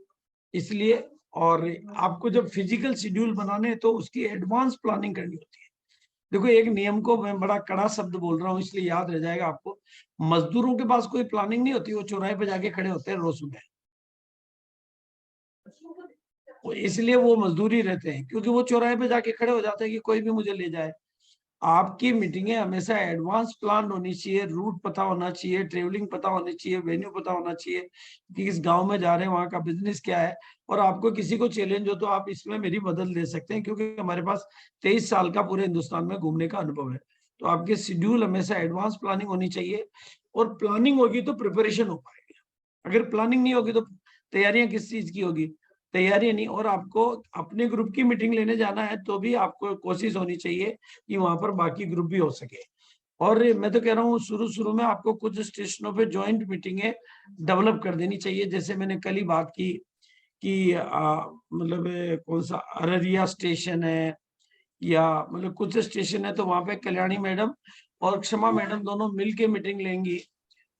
इसलिए। और आपको जब फिजिकल शेड्यूल बनाने हैं तो उसकी एडवांस प्लानिंग करनी होती है। देखो, एक नियम को मैं बड़ा कड़ा शब्द बोल रहा हूँ इसलिए याद रह जाएगा आपको। मजदूरों के पास कोई प्लानिंग नहीं होती, वो चौराहे पे जाके खड़े होते हैं रोज सुबह, इसलिए वो मजदूरी रहते हैं, क्योंकि वो चौराहे पे जाके खड़े हो जाते हैं कि कोई भी मुझे ले जाए। आपकी मीटिंगें हमेशा एडवांस प्लान होनी चाहिए, रूट पता होना चाहिए, ट्रेवलिंग पता होनी चाहिए, वेन्यू पता होना चाहिए कि किस गांव में जा रहे हैं, वहां का बिजनेस क्या है। और आपको किसी को चैलेंज हो तो आप इसमें मेरी मदद ले सकते हैं, क्योंकि हमारे पास 23 साल का पूरे हिंदुस्तान में घूमने का अनुभव है। तो आपके शेड्यूल हमेशा एडवांस प्लानिंग होनी चाहिए, और प्लानिंग होगी तो प्रिपरेशन हो पाएगी। अगर प्लानिंग नहीं होगी तो तैयारियां किस चीज की होगी, तैयारी नहीं। और आपको अपने ग्रुप की मीटिंग लेने जाना है तो भी आपको कोशिश होनी चाहिए कि वहां पर बाकी ग्रुप भी हो सके। और मैं तो कह रहा हूँ शुरू शुरू में आपको कुछ स्टेशनों पे जॉइंट मीटिंगें डेवलप कर देनी चाहिए। जैसे मैंने कल ही बात की कि मतलब कौन सा अररिया स्टेशन है, या मतलब कुछ स्टेशन है, तो वहां पे कल्याणी मैडम और क्षमा मैडम दोनों मिलके मीटिंग लेंगी,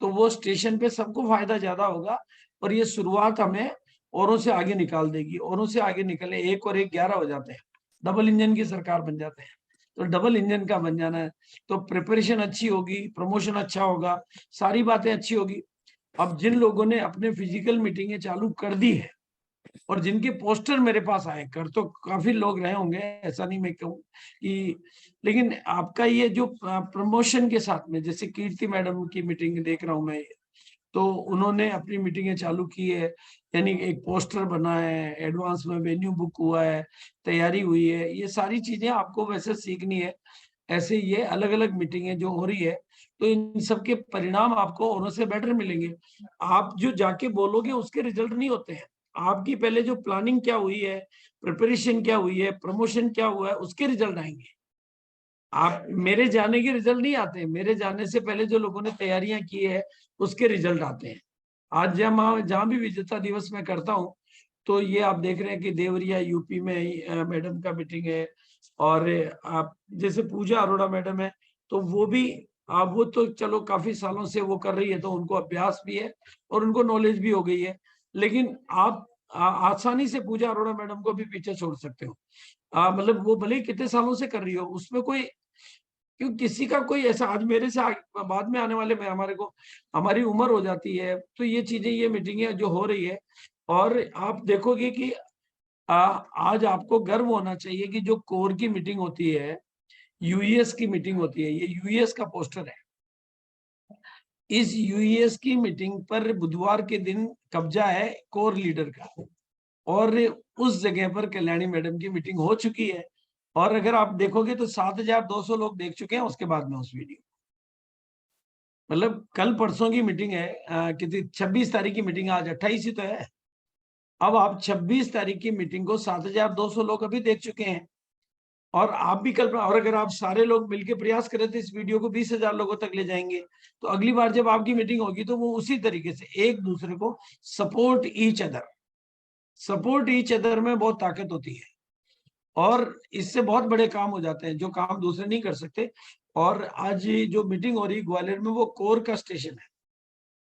तो वो स्टेशन पे सबको फायदा ज्यादा होगा। और ये शुरुआत हमें औरों से आगे निकाल देगी। औरों से आगे निकले, 1 और 1 11 हो जाते हैं, डबल इंजन की सरकार बन जाते हैं। तो डबल इंजन का बन जाना है, तो प्रिपरेशन अच्छी होगी, प्रमोशन अच्छा होगा, सारी बातें अच्छी होगी। अब जिन लोगों ने अपने फिजिकल मीटिंगें चालू कर दी है और जिनके पोस्टर मेरे पास आए, कर तो काफी लोग रहे होंगे, ऐसा नहीं मैं कहूँ कि, लेकिन आपका ये जो प्रमोशन के साथ में, जैसे कीर्ति मैडम की मीटिंग देख रहा हूँ मैं, तो उन्होंने अपनी मीटिंगें चालू की है, यानी एक पोस्टर बना है, एडवांस में वेन्यू बुक हुआ है, तैयारी हुई है। ये सारी चीजें आपको वैसे सीखनी है। ऐसे ये अलग अलग मीटिंगें जो हो रही है, तो इन सब के परिणाम आपको औरों से बेटर मिलेंगे। आप जो जाके बोलोगे उसके रिजल्ट नहीं होते हैं, आपकी पहले जो प्लानिंग क्या हुई है, प्रिपरेशन क्या हुई है, प्रमोशन क्या हुआ है, उसके रिजल्ट आएंगे। आप मेरे जाने के रिजल्ट नहीं आते, मेरे जाने से पहले जो लोगों ने तैयारियां की है उसके रिजल्ट आते हैं। आज जहां भी विजेता दिवस में करता हूँ, तो ये आप देख रहे हैं कि देवरिया यूपी में मैडम का मीटिंग है। और आप जैसे पूजा अरोड़ा मैडम है, तो वो भी वो तो चलो काफी सालों से वो कर रही है, तो उनको अभ्यास भी है और उनको नॉलेज भी हो गई है। लेकिन आप आसानी से पूजा अरोड़ा मैडम को भी पीछे छोड़ सकते हो। मतलब वो भले ही कितने सालों से कर रही हो, उसमें कोई, क्यों किसी का कोई ऐसा, आज मेरे से बाद में आने वाले में हमारे को हमारी उम्र हो जाती है, तो ये चीजें, ये मीटिंगें जो हो रही है, और आप देखोगे कि आज आपको गर्व होना चाहिए कि जो कोर की मीटिंग होती है, यूएस की मीटिंग होती है, ये यूएस का पोस्टर है। इस यूएस की मीटिंग पर बुधवार के दिन कब्जा है कोर लीडर का, और उस जगह पर कल्याणी मैडम की मीटिंग हो चुकी है। और अगर आप देखोगे तो 7,200 लोग देख चुके हैं उसके बाद में उस वीडियो। मतलब कल परसों की मीटिंग है, कितनी 26 तारीख की मीटिंग, आज 28 ही तो है। अब आप 26 तारीख की मीटिंग को 7,200 लोग अभी देख चुके हैं, और आप भी कल्पना, और अगर आप सारे लोग मिलकर प्रयास करें तो इस वीडियो को 20,000 लोगों तक ले जाएंगे। तो अगली बार जब आपकी मीटिंग होगी तो वो उसी तरीके से एक दूसरे को सपोर्ट ईच अदर में बहुत ताकत होती है, और इससे बहुत बड़े काम हो जाते हैं जो काम दूसरे नहीं कर सकते। और आज जो मीटिंग हो रही ग्वालियर में, वो कोर का स्टेशन है,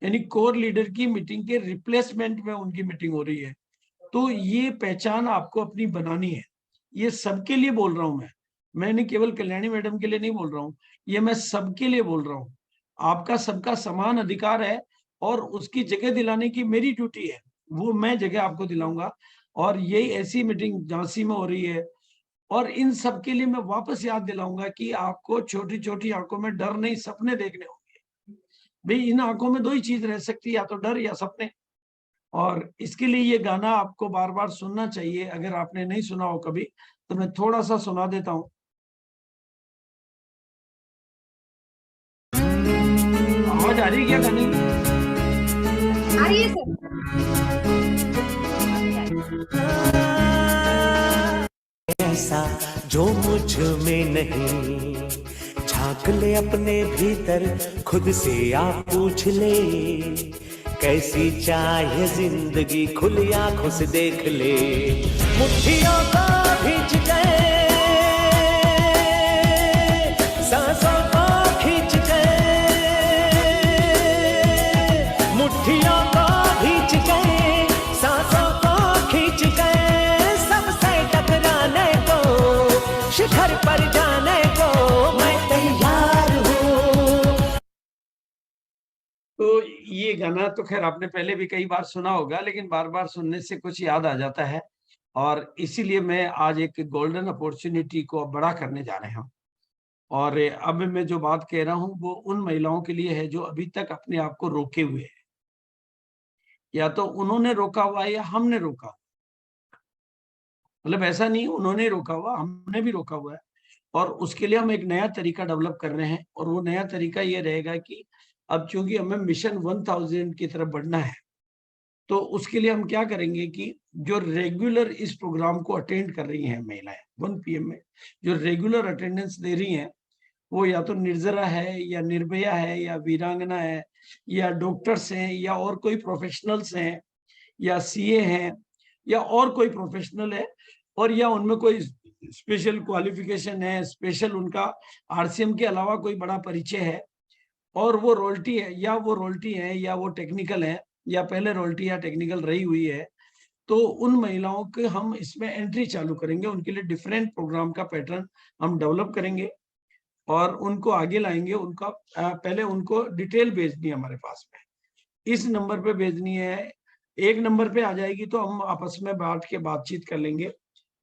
यानी कोर लीडर की मीटिंग के रिप्लेसमेंट में उनकी मीटिंग हो रही है। तो ये पहचान आपको अपनी बनानी है। ये सबके लिए बोल रहा हूं मैंने केवल कल्याणी मैडम के लिए नहीं बोल रहा हूँ, ये मैं सबके लिए बोल रहा हूँ। आपका सबका समान अधिकार है, और उसकी जगह दिलाने की मेरी ड्यूटी है, वो मैं जगह आपको दिलाऊंगा। और यही ऐसी मीटिंग झांसी में हो रही है, और इन सब के लिए मैं वापस याद दिलाऊंगा कि आपको छोटी छोटी आंखों में डर नहीं, सपने देखने होंगे। भाई इन आंखों में 2 ही चीज रह सकती है, या तो डर या सपने। और इसके लिए ये गाना आपको बार बार सुनना चाहिए। अगर आपने नहीं सुना हो कभी तो मैं थोड़ा सा सुना देता हूँ। आवाज आ रही है क्या गाने की? आ रही है सर। ऐसा जो मुझ में नहीं, झांक ले अपने भीतर, खुद से आप पूछ ले, कैसी चाहे जिंदगी, खुली आंखों से देख ले। मुट्ठियों को भींच गए, सांसों को खींच गए, मुट्ठियों को भींच गए, सांसों को खींच गए, सबसे टकराने को, शिखर पर जाने को मैं तैयार हूँ। तो ये गाना तो खैर आपने पहले भी कई बार सुना होगा, लेकिन बार बार सुनने से कुछ याद आ जाता है, और इसीलिए मैं आज एक गोल्डन अपॉर्चुनिटी को बड़ा करने जा रहे हूँ। और अब मैं जो बात कह रहा हूँ वो उन महिलाओं के लिए है जो अभी तक अपने आप को रोके हुए हैं, या तो उन्होंने रोका हुआ है या हमने रोका हुआ। मतलब ऐसा नहीं उन्होंने रोका हुआ, हमने भी रोका हुआ है। और उसके लिए हम एक नया तरीका डेवलप कर रहे हैं, और वो नया तरीका ये रहेगा कि अब चूंकि हमें मिशन 1000 की तरफ बढ़ना है, तो उसके लिए हम क्या करेंगे कि जो रेगुलर इस प्रोग्राम को अटेंड कर रही हैं महिलाएं 1 PM में, जो रेगुलर अटेंडेंस दे रही हैं, वो या तो निर्जरा है या निर्भया है या वीरांगना है या डॉक्टर्स हैं या और कोई प्रोफेशनल्स हैं या CA हैं या और कोई प्रोफेशनल है, और या उनमें कोई स्पेशल क्वालिफिकेशन है, स्पेशल उनका RCM के अलावा कोई बड़ा परिचय है, और वो रोल्टी है या वो रोल्टी है या वो टेक्निकल है या पहले रोल्टी या टेक्निकल रही हुई है, तो उन महिलाओं के हम इसमें एंट्री चालू करेंगे। उनके लिए डिफरेंट प्रोग्राम का पैटर्न हम डेवलप करेंगे और उनको आगे लाएंगे। उनका पहले उनको डिटेल भेजनी है हमारे पास में, इस नंबर पे भेजनी है। एक नंबर पे आ जाएगी तो हम आपस में बैठ के बातचीत कर लेंगे,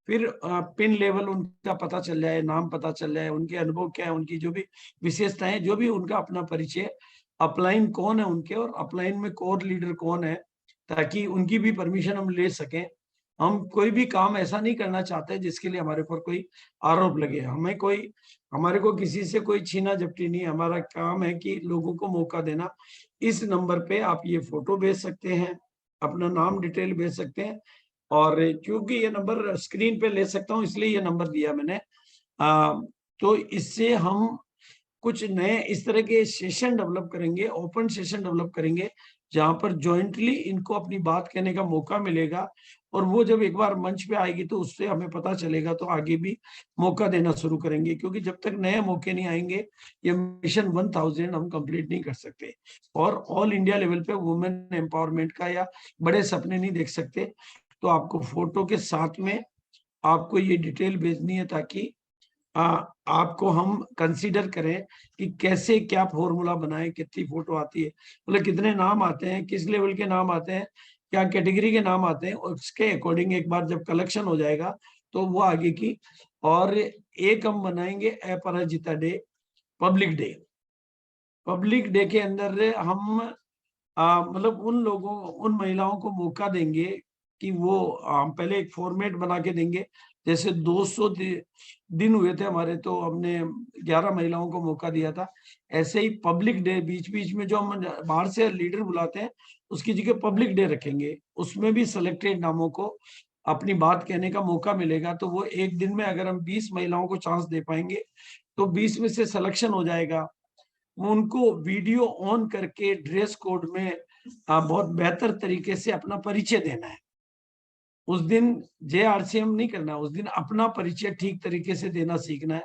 फिर पिन लेवल उनका पता चल जाए, नाम पता चल जाए, उनके अनुभव क्या है, उनकी जो भी विशेषताएं, जो भी उनका अपना परिचय, अपलाइन कौन है उनके, और अपलाइन में कोर लीडर कौन है, ताकि उनकी भी परमिशन हम ले सकें। हम कोई भी काम ऐसा नहीं करना चाहते जिसके लिए हमारे ऊपर कोई आरोप लगे। हमारे को किसी से कोई छीना झपटी नहीं। हमारा काम है कि लोगों को मौका देना। इस नंबर पे आप ये फोटो भेज सकते हैं, अपना नाम डिटेल भेज सकते हैं, और क्योंकि ये नंबर स्क्रीन पे ले सकता हूँ इसलिए ये नंबर दिया मैंने। तो इससे हम कुछ नए इस तरह के सेशन डेवलप करेंगे, ओपन सेशन डेवलप करेंगे, जहां पर जॉइंटली इनको अपनी बात कहने का मौका मिलेगा। और वो जब एक बार मंच पे आएगी तो उससे हमें पता चलेगा, तो आगे भी मौका देना शुरू करेंगे, क्योंकि जब तक नए मौके नहीं आएंगे ये मिशन 1000 हम कंप्लीट नहीं कर सकते। और ऑल इंडिया लेवल पे वुमेन एम्पावरमेंट का या बड़े सपने नहीं देख सकते। तो आपको फोटो के साथ में आपको ये डिटेल भेजनी है, ताकि आपको हम कंसीडर करें कि कैसे क्या फॉर्मूला बनाएं, कितनी फोटो आती है, मतलब कितने नाम आते हैं, किस लेवल के नाम आते हैं, क्या कैटेगरी के नाम आते हैं, और उसके अकॉर्डिंग एक बार जब कलेक्शन हो जाएगा तो वो आगे की। और एक हम बनाएंगे Aparajita day, public day. Public day के अंदर हम मतलब उन महिलाओं को मौका देंगे कि वो हम पहले एक फॉर्मेट बना के देंगे। जैसे 200 दिन हुए थे हमारे, तो हमने 11 महिलाओं को मौका दिया था। ऐसे ही पब्लिक डे बीच बीच में जो हम बाहर से लीडर बुलाते हैं उसकी जगह पब्लिक डे रखेंगे, उसमें भी सिलेक्टेड नामों को अपनी बात कहने का मौका मिलेगा। तो वो एक दिन में अगर हम 20 महिलाओं को चांस दे पाएंगे तो 20 में से सिलेक्शन हो जाएगा। उनको वीडियो ऑन करके ड्रेस कोड में बहुत बेहतर तरीके से अपना परिचय देना है। उस दिन JRCM नहीं करना, उस दिन अपना परिचय ठीक तरीके से देना सीखना है।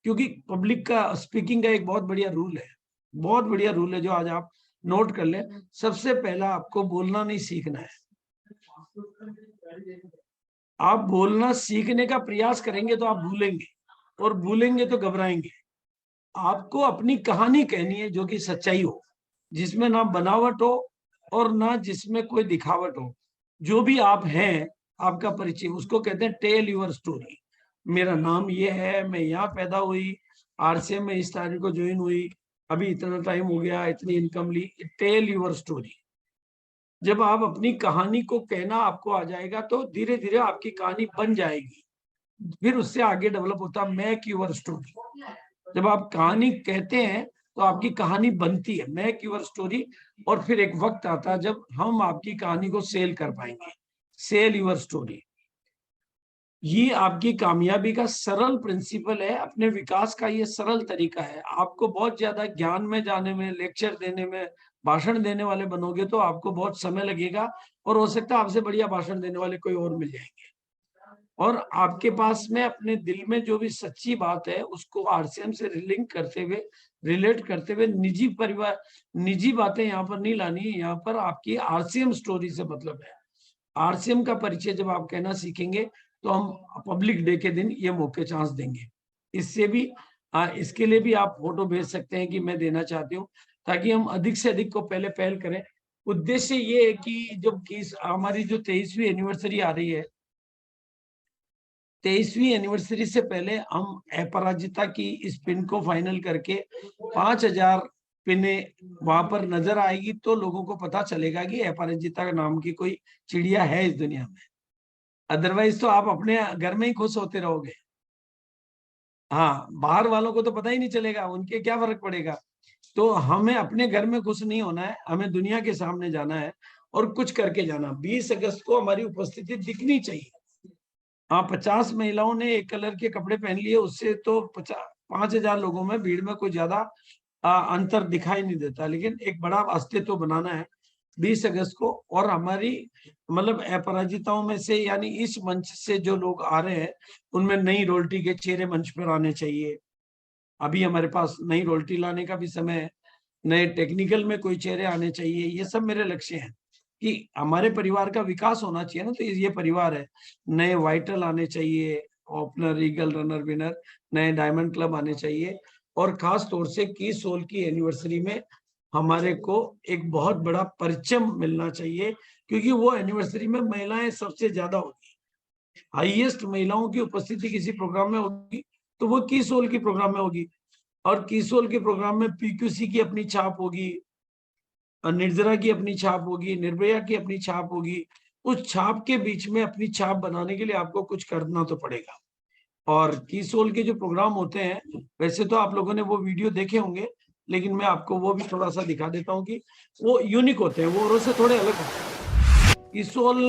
क्योंकि पब्लिक का स्पीकिंग का एक बहुत बढ़िया रूल है, बहुत बढ़िया रूल है जो आज आप नोट कर लें। सबसे पहला आपको बोलना नहीं सीखना है। आप बोलना सीखने का प्रयास करेंगे तो आप भूलेंगे, और भूलेंगे तो घबराएंगे। आपको अपनी कहानी कहनी है जो कि सच्चाई हो, जिसमें ना बनावट हो और ना जिसमें कोई दिखावट हो। जो भी आप हैं, आपका परिचय, उसको कहते हैं टेल यूर स्टोरी। मेरा नाम ये है, मैं यहाँ पैदा हुई, RCM में इस तारीख को ज्वाइन हुई, अभी इतना टाइम हो गया, इतनी इनकम ली। Tell your story. जब आप अपनी कहानी को कहना आपको आ जाएगा तो धीरे धीरे आपकी कहानी बन जाएगी, फिर उससे आगे डेवलप होता है मेक योर स्टोरी। जब आप कहानी कहते हैं तो आपकी कहानी बनती है, मेक योर स्टोरी। और फिर एक वक्त आता है जब हम आपकी कहानी को सेल कर पाएंगे, सेल योर स्टोरी। ये आपकी कामयाबी का सरल प्रिंसिपल है, अपने विकास का ये सरल तरीका है। आपको बहुत ज्यादा ज्ञान में जाने में, लेक्चर देने में, भाषण देने वाले बनोगे तो आपको बहुत समय लगेगा, और हो सकता है आपसे बढ़िया भाषण देने वाले कोई और मिल जाएंगे। और आपके पास में अपने दिल में जो भी सच्ची बात है उसको आरसीएम से लिंक करते हुए, रिलेट करते हुए, निजी बातें यहाँ पर नहीं लानी है। यहाँ पर आपकी आरसीएम स्टोरी से मतलब है। आरसीएम का परिचय जब आप कहना सीखेंगे तो हम पब्लिक डे के दिन ये मौके चांस देंगे। इससे भी इसके लिए भी आप फोटो भेज सकते हैं कि मैं देना चाहती हूँ, ताकि हम अधिक से अधिक को पहले पहल करें। उद्देश्य ये है कि जब हमारी जो 23वीं एनिवर्सरी आ रही है, 23वीं एनिवर्सरी से पहले हम अपराजिता की इस पिन को फाइनल करके 5000 पिने वहां पर नजर आएगी तो लोगों को पता चलेगा कि अपराजिता नाम की कोई चिड़िया है इस दुनिया में। अदरवाइज तो आप अपने घर में ही खुश होते रहोगे। हाँ, बाहर वालों को तो पता ही नहीं चलेगा, उनके क्या फर्क पड़ेगा। तो हमें अपने घर में खुश नहीं होना है, हमें दुनिया के सामने जाना है और कुछ करके जाना। 20 अगस्त को हमारी उपस्थिति दिखनी चाहिए। हाँ, 50 महिलाओं ने एक कलर के कपड़े पहन लिए, उससे तो 5000 लोगों में, भीड़ में कोई ज्यादा अंतर दिखाई नहीं देता। लेकिन एक बड़ा अस्तित्व बनाना है 20 अगस्त को। और हमारी मतलब अपराजिताओं में से, यानी इस मंच से जो लोग आ रहे हैं उनमें नई रोल्टी के चेहरे मंच पर आने चाहिए। अभी हमारे पास नई रोल्टी लाने का भी समय है, नए टेक्निकल में कोई चेहरे आने चाहिए। ये सब मेरे लक्ष्य हैं कि हमारे परिवार का विकास होना चाहिए ना। तो ये परिवार है, नए वाइटल आने चाहिए, ओपनर, ईगल, रनर, विनर, नए डायमंड क्लब आने चाहिए। और खास तौर से की सोल की एनिवर्सरी में हमारे को एक बहुत बड़ा परचम मिलना चाहिए, क्योंकि वो एनिवर्सरी में महिलाएं सबसे ज्यादा होगी। हाईएस्ट महिलाओं की उपस्थिति किसी प्रोग्राम में होगी तो वो की सोल की प्रोग्राम में होगी। और की सोल के प्रोग्राम में पीक्यूसी की अपनी छाप होगी, निर्जरा की अपनी छाप होगी, निर्भया की अपनी छाप होगी। उस छाप के बीच में अपनी छाप बनाने के लिए आपको कुछ करना तो पड़ेगा। और की सोल के जो प्रोग्राम होते हैं, वैसे तो आप लोगों ने वो वीडियो देखे होंगे, लेकिन मैं आपको वो भी थोड़ा सा दिखा देता हूँ कि वो यूनिक होते हैं, वो औरों से थोड़े अलग होते हैं। की सोल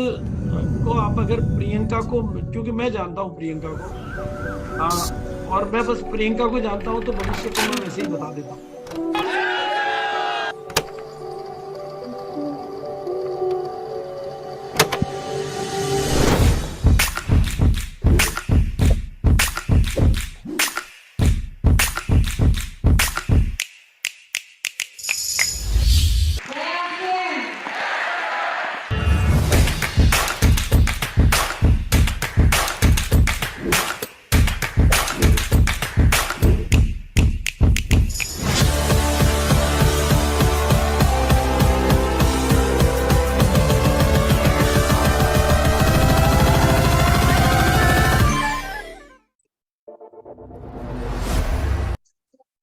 को आप अगर प्रियंका को, क्योंकि मैं जानता हूँ प्रियंका को, और मैं बस प्रियंका को जानता हूँ तो भविष्य को मैं वैसे ही बता देता हूँ।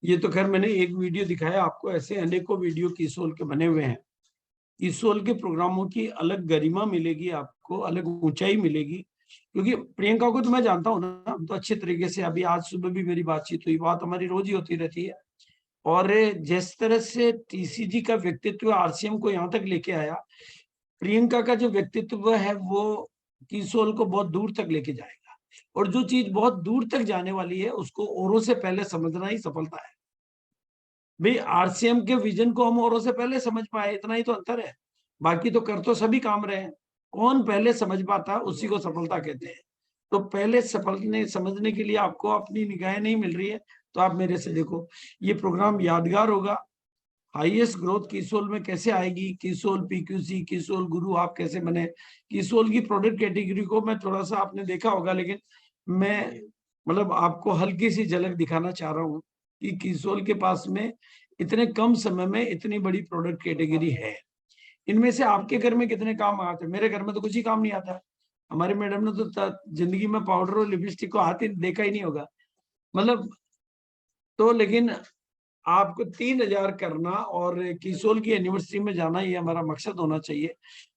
ये तो खैर मैंने एक वीडियो दिखाया आपको, ऐसे अनेकों वीडियो की सोल के बने हुए हैं। इस सोल के प्रोग्रामों की अलग गरिमा मिलेगी आपको, अलग ऊंचाई मिलेगी। क्योंकि प्रियंका को तो मैं जानता हूँ ना, हम तो अच्छे तरीके से, अभी आज सुबह भी मेरी बातचीत हुई, बात हमारी रोज ही होती रहती है। और जिस तरह से टीसीजी का व्यक्तित्व आरसीएम को यहाँ तक लेके आया, प्रियंका का जो व्यक्तित्व है वो की सोल को बहुत दूर तक लेके जाएगा। और जो चीज बहुत दूर तक जाने वाली है उसको औरों से पहले समझना ही सफलता है। भाई, आरसीएम के विजन को हम औरों से पहले समझ पाए, इतना ही तो अंतर है। बाकी तो कर तो सभी काम रहे हैं, कौन पहले समझ पाता उसी को सफलता कहते हैं। तो पहले समझने के लिए आपको अपनी निगाहें नहीं मिल रही है तो आप मेरे से देखो, ये प्रोग्राम यादगार होगा। हाईएस्ट ग्रोथ कीसोल में कैसे आएगी, कीसोल पीक्यूसी, कीसोल गुरु आप कैसे बने, कीसोल की प्रोडक्ट कैटेगरी को मैं थोड़ा सा, आपने देखा होगा, लेकिन मैं मतलब आपको हल्की सी झलक दिखाना चाह रहा हूँ कि कीसोल के पास में इतने कम समय में इतनी बड़ी प्रोडक्ट कैटेगरी है। इनमें से आपके घर में कितने काम आते हैं? मेरे घर में तो कुछ ही काम नहीं आता। हमारे मैडम ने तो जिंदगी में पाउडर और लिपस्टिक को हाथ ही देखा ही नहीं होगा, मतलब। तो लेकिन आपको 3000 करना और कीसोल की एनिवर्सरी में जाना, ये हमारा मकसद होना चाहिए।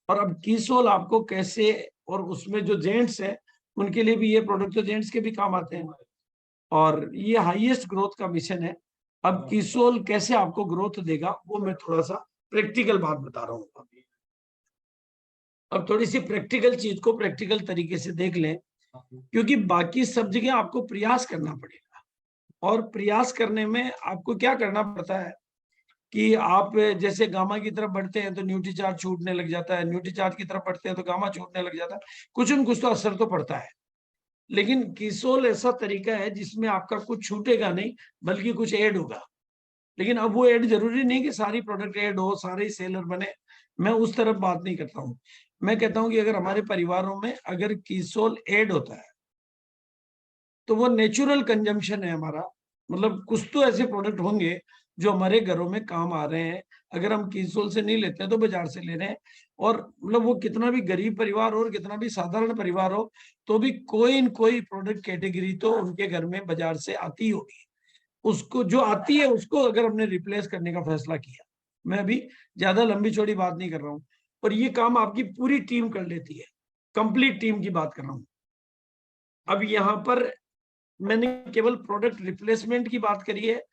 और अब कीसोल आपको कैसे, और उसमें जो जेंट्स है उनके लिए भी ये प्रोडक्ट तो जेंट्स के भी काम आते हैं, और ये हाईएस्ट ग्रोथ का मिशन है। अब कीसोल कैसे आपको ग्रोथ देगा वो मैं थोड़ा सा प्रैक्टिकल बात बता रहा हूँ। अब थोड़ी सी प्रैक्टिकल चीज को प्रैक्टिकल तरीके से देख लें, क्योंकि बाकी सब जगह आपको प्रयास करना पड़ेगा, और प्रयास करने में आपको क्या करना पड़ता है कि आप जैसे गामा की तरफ बढ़ते हैं तो न्यूट्री चार्ज छूटने लग जाता है, न्यूट्री चार्ज की तरफ बढ़ते हैं तो गामा छूटने लग जाता है, कुछ न कुछ तो असर तो पड़ता है। लेकिन कीसोल ऐसा तरीका है जिसमें आपका कुछ छूटेगा नहीं, बल्कि कुछ ऐड होगा। लेकिन अब वो ऐड जरूरी नहीं कि सारी प्रोडक्ट ऐड हो, सारे सेलर बने, मैं उस तरफ बात नहीं करता हूँ। मैं कहता हूं कि अगर हमारे परिवारों में अगर कीसोल ऐड होता है तो वो नेचुरल कंजम्पशन है हमारा, मतलब कुछ तो ऐसे प्रोडक्ट होंगे जो हमारे घरों में काम आ रहे हैं। अगर हम कीसोल से नहीं लेते हैं तो बाजार से ले रहे हैं, और मतलब वो कितना भी गरीब परिवार हो और कितना भी साधारण परिवार हो, तो भी कोई न कोई प्रोडक्ट कैटेगरी तो उनके घर में बाजार से आती होगी। उसको जो आती है उसको अगर हमने रिप्लेस करने का फैसला किया, मैं अभी ज्यादा लंबी चौड़ी बात नहीं कर रहा हूँ, और ये काम आपकी पूरी टीम कर लेती है, कंप्लीट टीम की बात कर रहा हूँ। अब यहाँ पर मैंने केवल प्रोडक्ट रिप्लेसमेंट की बात करी है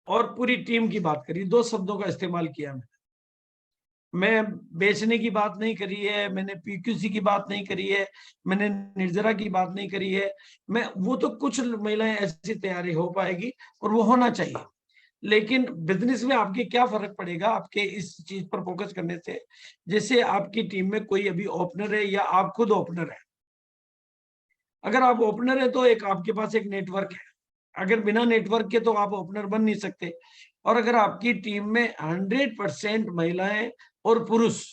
और पूरी टीम की बात करी, दो शब्दों का इस्तेमाल किया मैं बेचने की बात नहीं करी है, मैंने पीक्यूसी की बात नहीं करी है, मैंने निर्जरा की बात नहीं करी है। मैं वो तो कुछ महिलाएं ऐसी तैयारी हो पाएगी और वो होना चाहिए, लेकिन बिजनेस में आपके क्या फर्क पड़ेगा आपके इस चीज पर फोकस करने से। जैसे आपकी टीम में कोई अभी ओपनर है या आप खुद ओपनर है, अगर आप ओपनर है तो एक आपके पास एक नेटवर्क है, अगर बिना नेटवर्क के तो आप ओपनर बन नहीं सकते। और अगर आपकी टीम में 100% महिलाएं और पुरुष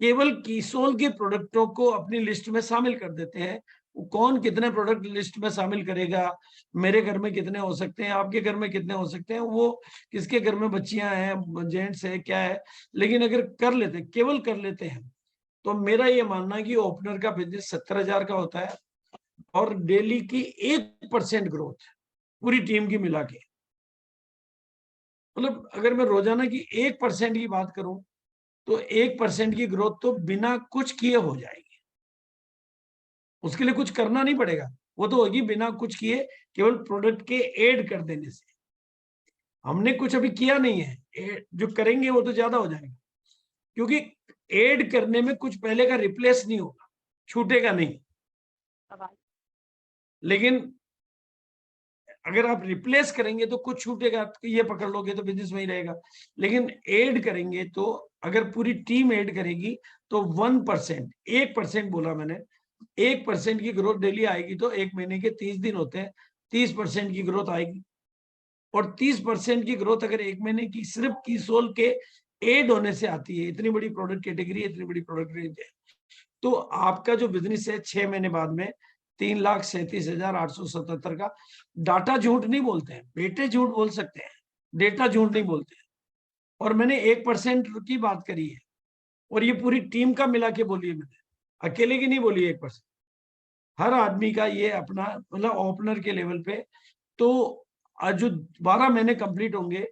केवल कीसोल के प्रोडक्टों को अपनी लिस्ट में शामिल कर देते हैं, कौन कितने प्रोडक्ट लिस्ट में शामिल करेगा, मेरे घर में कितने हो सकते हैं, आपके घर में कितने हो सकते हैं, वो किसके घर में बच्चियां हैं, जेंट्स है, क्या है, लेकिन अगर कर लेते, केवल कर लेते हैं, तो मेरा ये मानना है कि ओपनर का बिजनेस 70,000 का होता है और डेली की 1% ग्रोथ पूरी टीम की मिला के, मतलब अगर मैं रोजाना की 1% की बात करूं तो 1% की ग्रोथ तो बिना कुछ किए हो जाएगी, उसके लिए कुछ करना नहीं पड़ेगा, वो तो होगी बिना कुछ किए, केवल प्रोडक्ट के ऐड कर देने से। हमने कुछ अभी किया नहीं है, जो करेंगे वो तो ज्यादा हो जाएगा, क्योंकि ऐड करने में कुछ पहले का रिप्लेस नहीं होगा, छूटेगा नहीं। लेकिन अगर आप रिप्लेस करेंगे तो कुछ छूटेगा, तो ये पकड़ लोगे तो बिजनेस वही रहेगा। लेकिन ऐड करेंगे तो अगर पूरी टीम ऐड करेगी तो 1%, 1% बोला मैंने, 1% की ग्रोथ डेली आएगी, तो एक महीने के 30 दिन होते हैं, 30% की ग्रोथ आएगी। और 30% की ग्रोथ अगर एक महीने की सिर्फ कीसोल के ऐड होने से आती है, इतनी बड़ी प्रोडक्ट कैटेगरी, इतनी बड़ी प्रोडक्ट रेंज है, तो आपका जो बिजनेस है 6 महीने बाद में 3,37,877 का, डाटा झूठ नहीं बोलते हैं, बेटे झूठ बोल सकते हैं, डेटा झूठ नहीं बोलते हैं। और मैंने 1% की बात करी है, और ये पूरी टीम का मिला के बोली है मैंने, अकेले की नहीं बोली है 1%, हर आदमी का ये अपना, मतलब ओपनर के लेवल पे। तो जो 12 महीने कंप्लीट होंगे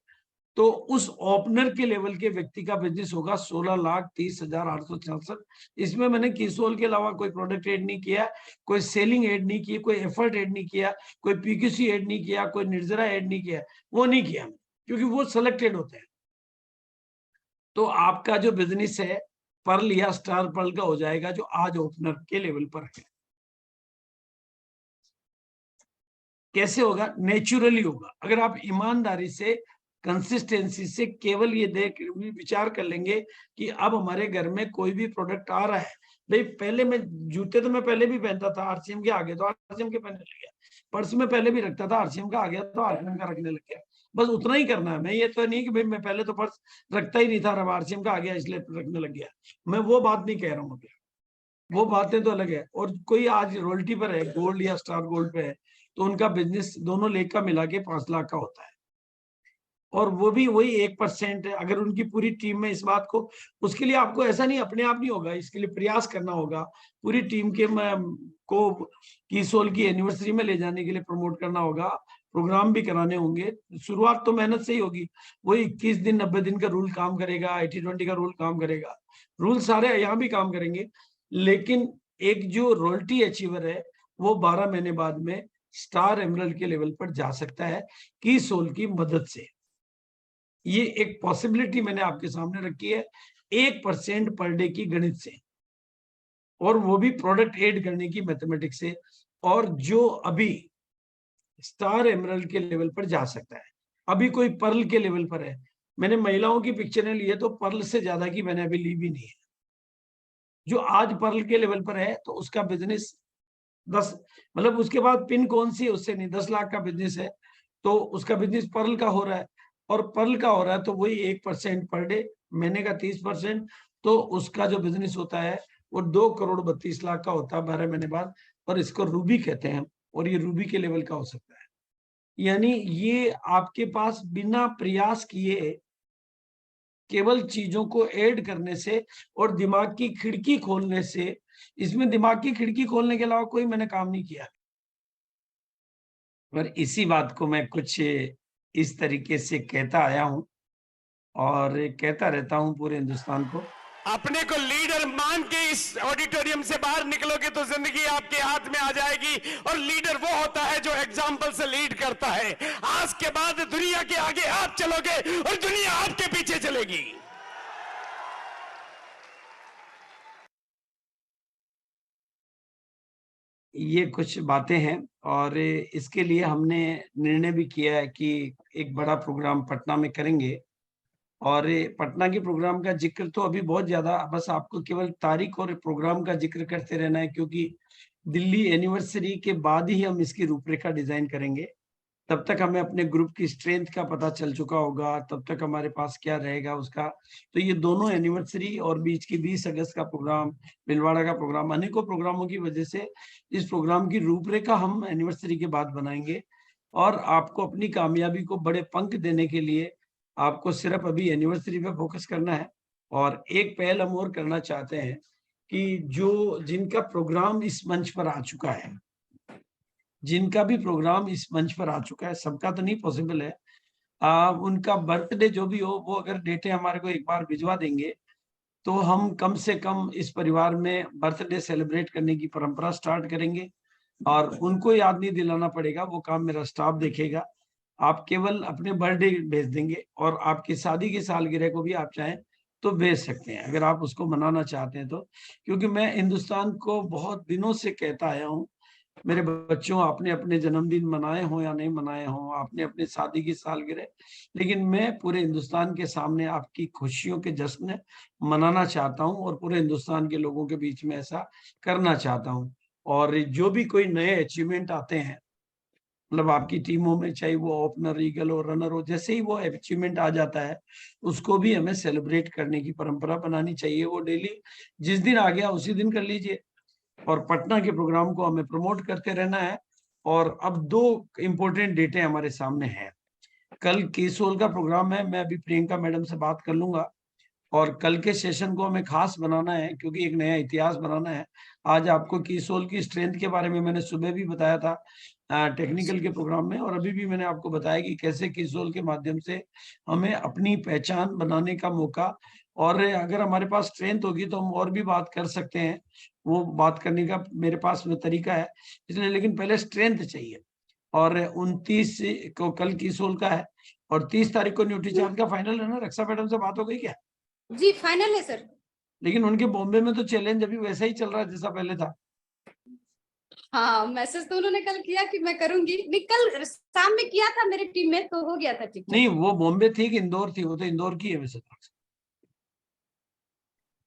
तो उस ओपनर के लेवल के व्यक्ति का बिजनेस होगा 16,30,866। इसमें मैंने कीसोल के अलावा कोई प्रोडक्ट ऐड नहीं किया, कोई सेलिंग ऐड नहीं की, कोई एफर्ट ऐड नहीं किया, कोई पीक्यूसी ऐड नहीं किया, कोई निर्जरा ऐड नहीं किया, वो नहीं किया, क्योंकि वो सिलेक्टेड होते हैं। तो आपका जो बिजनेस है पर्ल या स्टार पर्ल का हो जाएगा, जो आज ओपनर के लेवल पर है। कैसे होगा? नेचुरली होगा। अगर आप ईमानदारी से, कंसिस्टेंसी से केवल ये देख विचार कर लेंगे कि अब हमारे घर में कोई भी प्रोडक्ट आ रहा है, भाई पहले मैं जूते तो मैं पहले भी पहनता था, आरसीएम के आ गया तो आरसीएम के पहनने लग गया, पर्स में पहले भी रखता था, आरसीएम का आ गया तो आरसीएम का रखने लग गया, बस उतना ही करना है। मैं ये तो नहीं कि भाई मैं पहले तो पर्स रखता ही नहीं था, अब आरसीएम का आ गया इसलिए रखने लग गया, मैं वो बात नहीं कह रहा हूँ। वो बातें तो अलग है। और कोई आज रॉयल्टी पर है, गोल्ड या स्टार गोल्ड पे है, तो उनका बिजनेस दोनों लेख का मिला के 5 लाख का होता है, और वो भी वही 1% है। अगर उनकी पूरी टीम में इस बात को, उसके लिए आपको ऐसा नहीं अपने आप नहीं होगा, इसके लिए प्रयास करना होगा, पूरी टीम के को कीसोल की एनिवर्सरी में ले जाने के लिए प्रमोट करना होगा, प्रोग्राम भी कराने होंगे। शुरुआत तो मेहनत से ही होगी, वही 21 दिन 90 दिन का रूल काम करेगा, 80-20 का रूल काम करेगा, रूल सारे यहाँ भी काम करेंगे। लेकिन एक जो रॉयल्टी अचीवर है वो 12 महीने बाद में स्टार एमरल्ड के लेवल पर जा सकता है की सोल की मदद से। ये एक पॉसिबिलिटी मैंने आपके सामने रखी है 1% पर डे की गणित से, और वो भी प्रोडक्ट ऐड करने की मैथमेटिक्स से, और जो अभी स्टार एमरल्ड के लेवल पर जा सकता है। अभी कोई पर्ल के लेवल पर है, मैंने महिलाओं की पिक्चरें ली है तो पर्ल से ज्यादा की मैंने अभी ली भी नहीं है। जो आज पर्ल के लेवल पर है तो उसका बिजनेस 10, मतलब उसके बाद पिन कौन सी है उससे नहीं, 10 लाख का बिजनेस है तो उसका बिजनेस पर्ल का हो रहा है, और पर्ल का हो रहा है तो वही 1% पर डे, महीने का 30%, तो उसका जो बिजनेस होता है वो 2,32,00,000 का होता है 12 महीने बाद, और इसको रूबी कहते हैं, और ये रूबी के लेवल का हो सकता है। यानी ये आपके पास बिना प्रयास किए केवल चीजों को ऐड करने से और दिमाग की खिड़की खोलने से, इसमें दिमाग की खिड़की खोलने के अलावा कोई मैंने काम नहीं किया। पर इसी बात को मैं कुछ इस तरीके से कहता आया हूं और कहता रहता हूं पूरे हिंदुस्तान को। अपने को लीडर मान के इस ऑडिटोरियम से बाहर निकलोगे तो जिंदगी आपके हाथ में आ जाएगी, और लीडर वो होता है जो एग्जाम्पल से लीड करता है। आज के बाद दुनिया के आगे आप चलोगे और दुनिया आपके पीछे चलेगी। ये कुछ बातें हैं, और इसके लिए हमने निर्णय भी किया है कि एक बड़ा प्रोग्राम पटना में करेंगे, और पटना के प्रोग्राम का जिक्र तो अभी बहुत ज्यादा, बस आपको केवल तारीख और प्रोग्राम का जिक्र करते रहना है, क्योंकि दिल्ली एनिवर्सरी के बाद ही हम इसकी रूपरेखा डिजाइन करेंगे। तब तक हमें अपने ग्रुप की स्ट्रेंथ का पता चल चुका होगा, तब तक हमारे पास क्या रहेगा उसका। तो ये दोनों एनिवर्सरी और बीच की 20 अगस्त का प्रोग्राम, भिलवाड़ा का प्रोग्राम, अनेकों प्रोग्रामों की वजह से इस प्रोग्राम की रूपरेखा हम एनिवर्सरी के बाद बनाएंगे। और आपको अपनी कामयाबी को बड़े पंख देने के लिए आपको सिर्फ अभी एनिवर्सरी पे फोकस करना है। और एक पहल हम और करना चाहते हैं कि जो जिनका प्रोग्राम इस मंच पर आ चुका है, जिनका भी प्रोग्राम इस मंच पर आ चुका है, सबका तो नहीं पॉसिबल है, उनका बर्थडे जो भी हो वो अगर डेटे हमारे को एक बार भिजवा देंगे तो हम कम से कम इस परिवार में बर्थडे सेलिब्रेट करने की परंपरा स्टार्ट करेंगे। और उनको याद नहीं दिलाना पड़ेगा, वो काम मेरा स्टाफ देखेगा। आप केवल अपने बर्थडे भेज देंगे, और आपकी शादी की सालगिरह को भी आप चाहें तो भेज सकते हैं अगर आप उसको मनाना चाहते हैं तो। क्योंकि मैं हिंदुस्तान को बहुत दिनों से कहता आया हूँ, मेरे बच्चों, आपने अपने जन्मदिन मनाए हो या नहीं मनाए हो, आपने अपनी शादी की सालगिरह, लेकिन मैं पूरे हिंदुस्तान के सामने आपकी खुशियों के जश्न मनाना चाहता हूं, और पूरे हिंदुस्तान के लोगों के बीच में ऐसा करना चाहता हूं। और जो भी कोई नए अचीवमेंट आते हैं, मतलब आपकी टीमों में, चाहे वो ओपनर, ईगल और रनर हो, जैसे ही वो अचीवमेंट आ जाता है उसको भी हमें सेलिब्रेट करने की परंपरा बनानी चाहिए। वो डेली जिस दिन आ गया उसी दिन कर लीजिए, और पटना के प्रोग्राम को हमें प्रमोट करते रहना है। और अब 2 इम्पोर्टेंट डेटे हमारे सामने हैं। कल केसोल का प्रोग्राम है, मैं अभी प्रियंका मैडम से बात कर लूंगा, और कल के सेशन को हमें खास बनाना है क्योंकि एक नया इतिहास बनाना है। आज आपको केसोल की स्ट्रेंथ के बारे में मैंने सुबह भी बताया था टेक्निकल के प्रोग्राम में, और अभी भी मैंने आपको बताया कि कैसे केसोल के माध्यम से हमें अपनी पहचान बनाने का मौका, और अगर हमारे पास स्ट्रेंथ होगी तो हम और भी बात कर सकते हैं, वो बात करने का मेरे पास में तरीका है इसलिए, लेकिन पहले स्ट्रेंथ चाहिए। और 29 को कल केसोल का है, और 30 तारीख को न्यूट्रीचार्ज का फाइनल है ना। रक्षा मैडम से बात हो गई क्या? जी फाइनल है सर। लेकिन उनके बॉम्बे में तो चैलेंज अभी वैसा ही चल रहा है जैसा पहले था। हाँ मैसेज तो उन्होंने कल किया कि मैं करूंगी, नहीं कल शाम में किया था मेरी टीम में, तो हो गया था ठीक। नहीं, वो बॉम्बे थी कि इंदौर थी? वो तो इंदौर की है वैसे।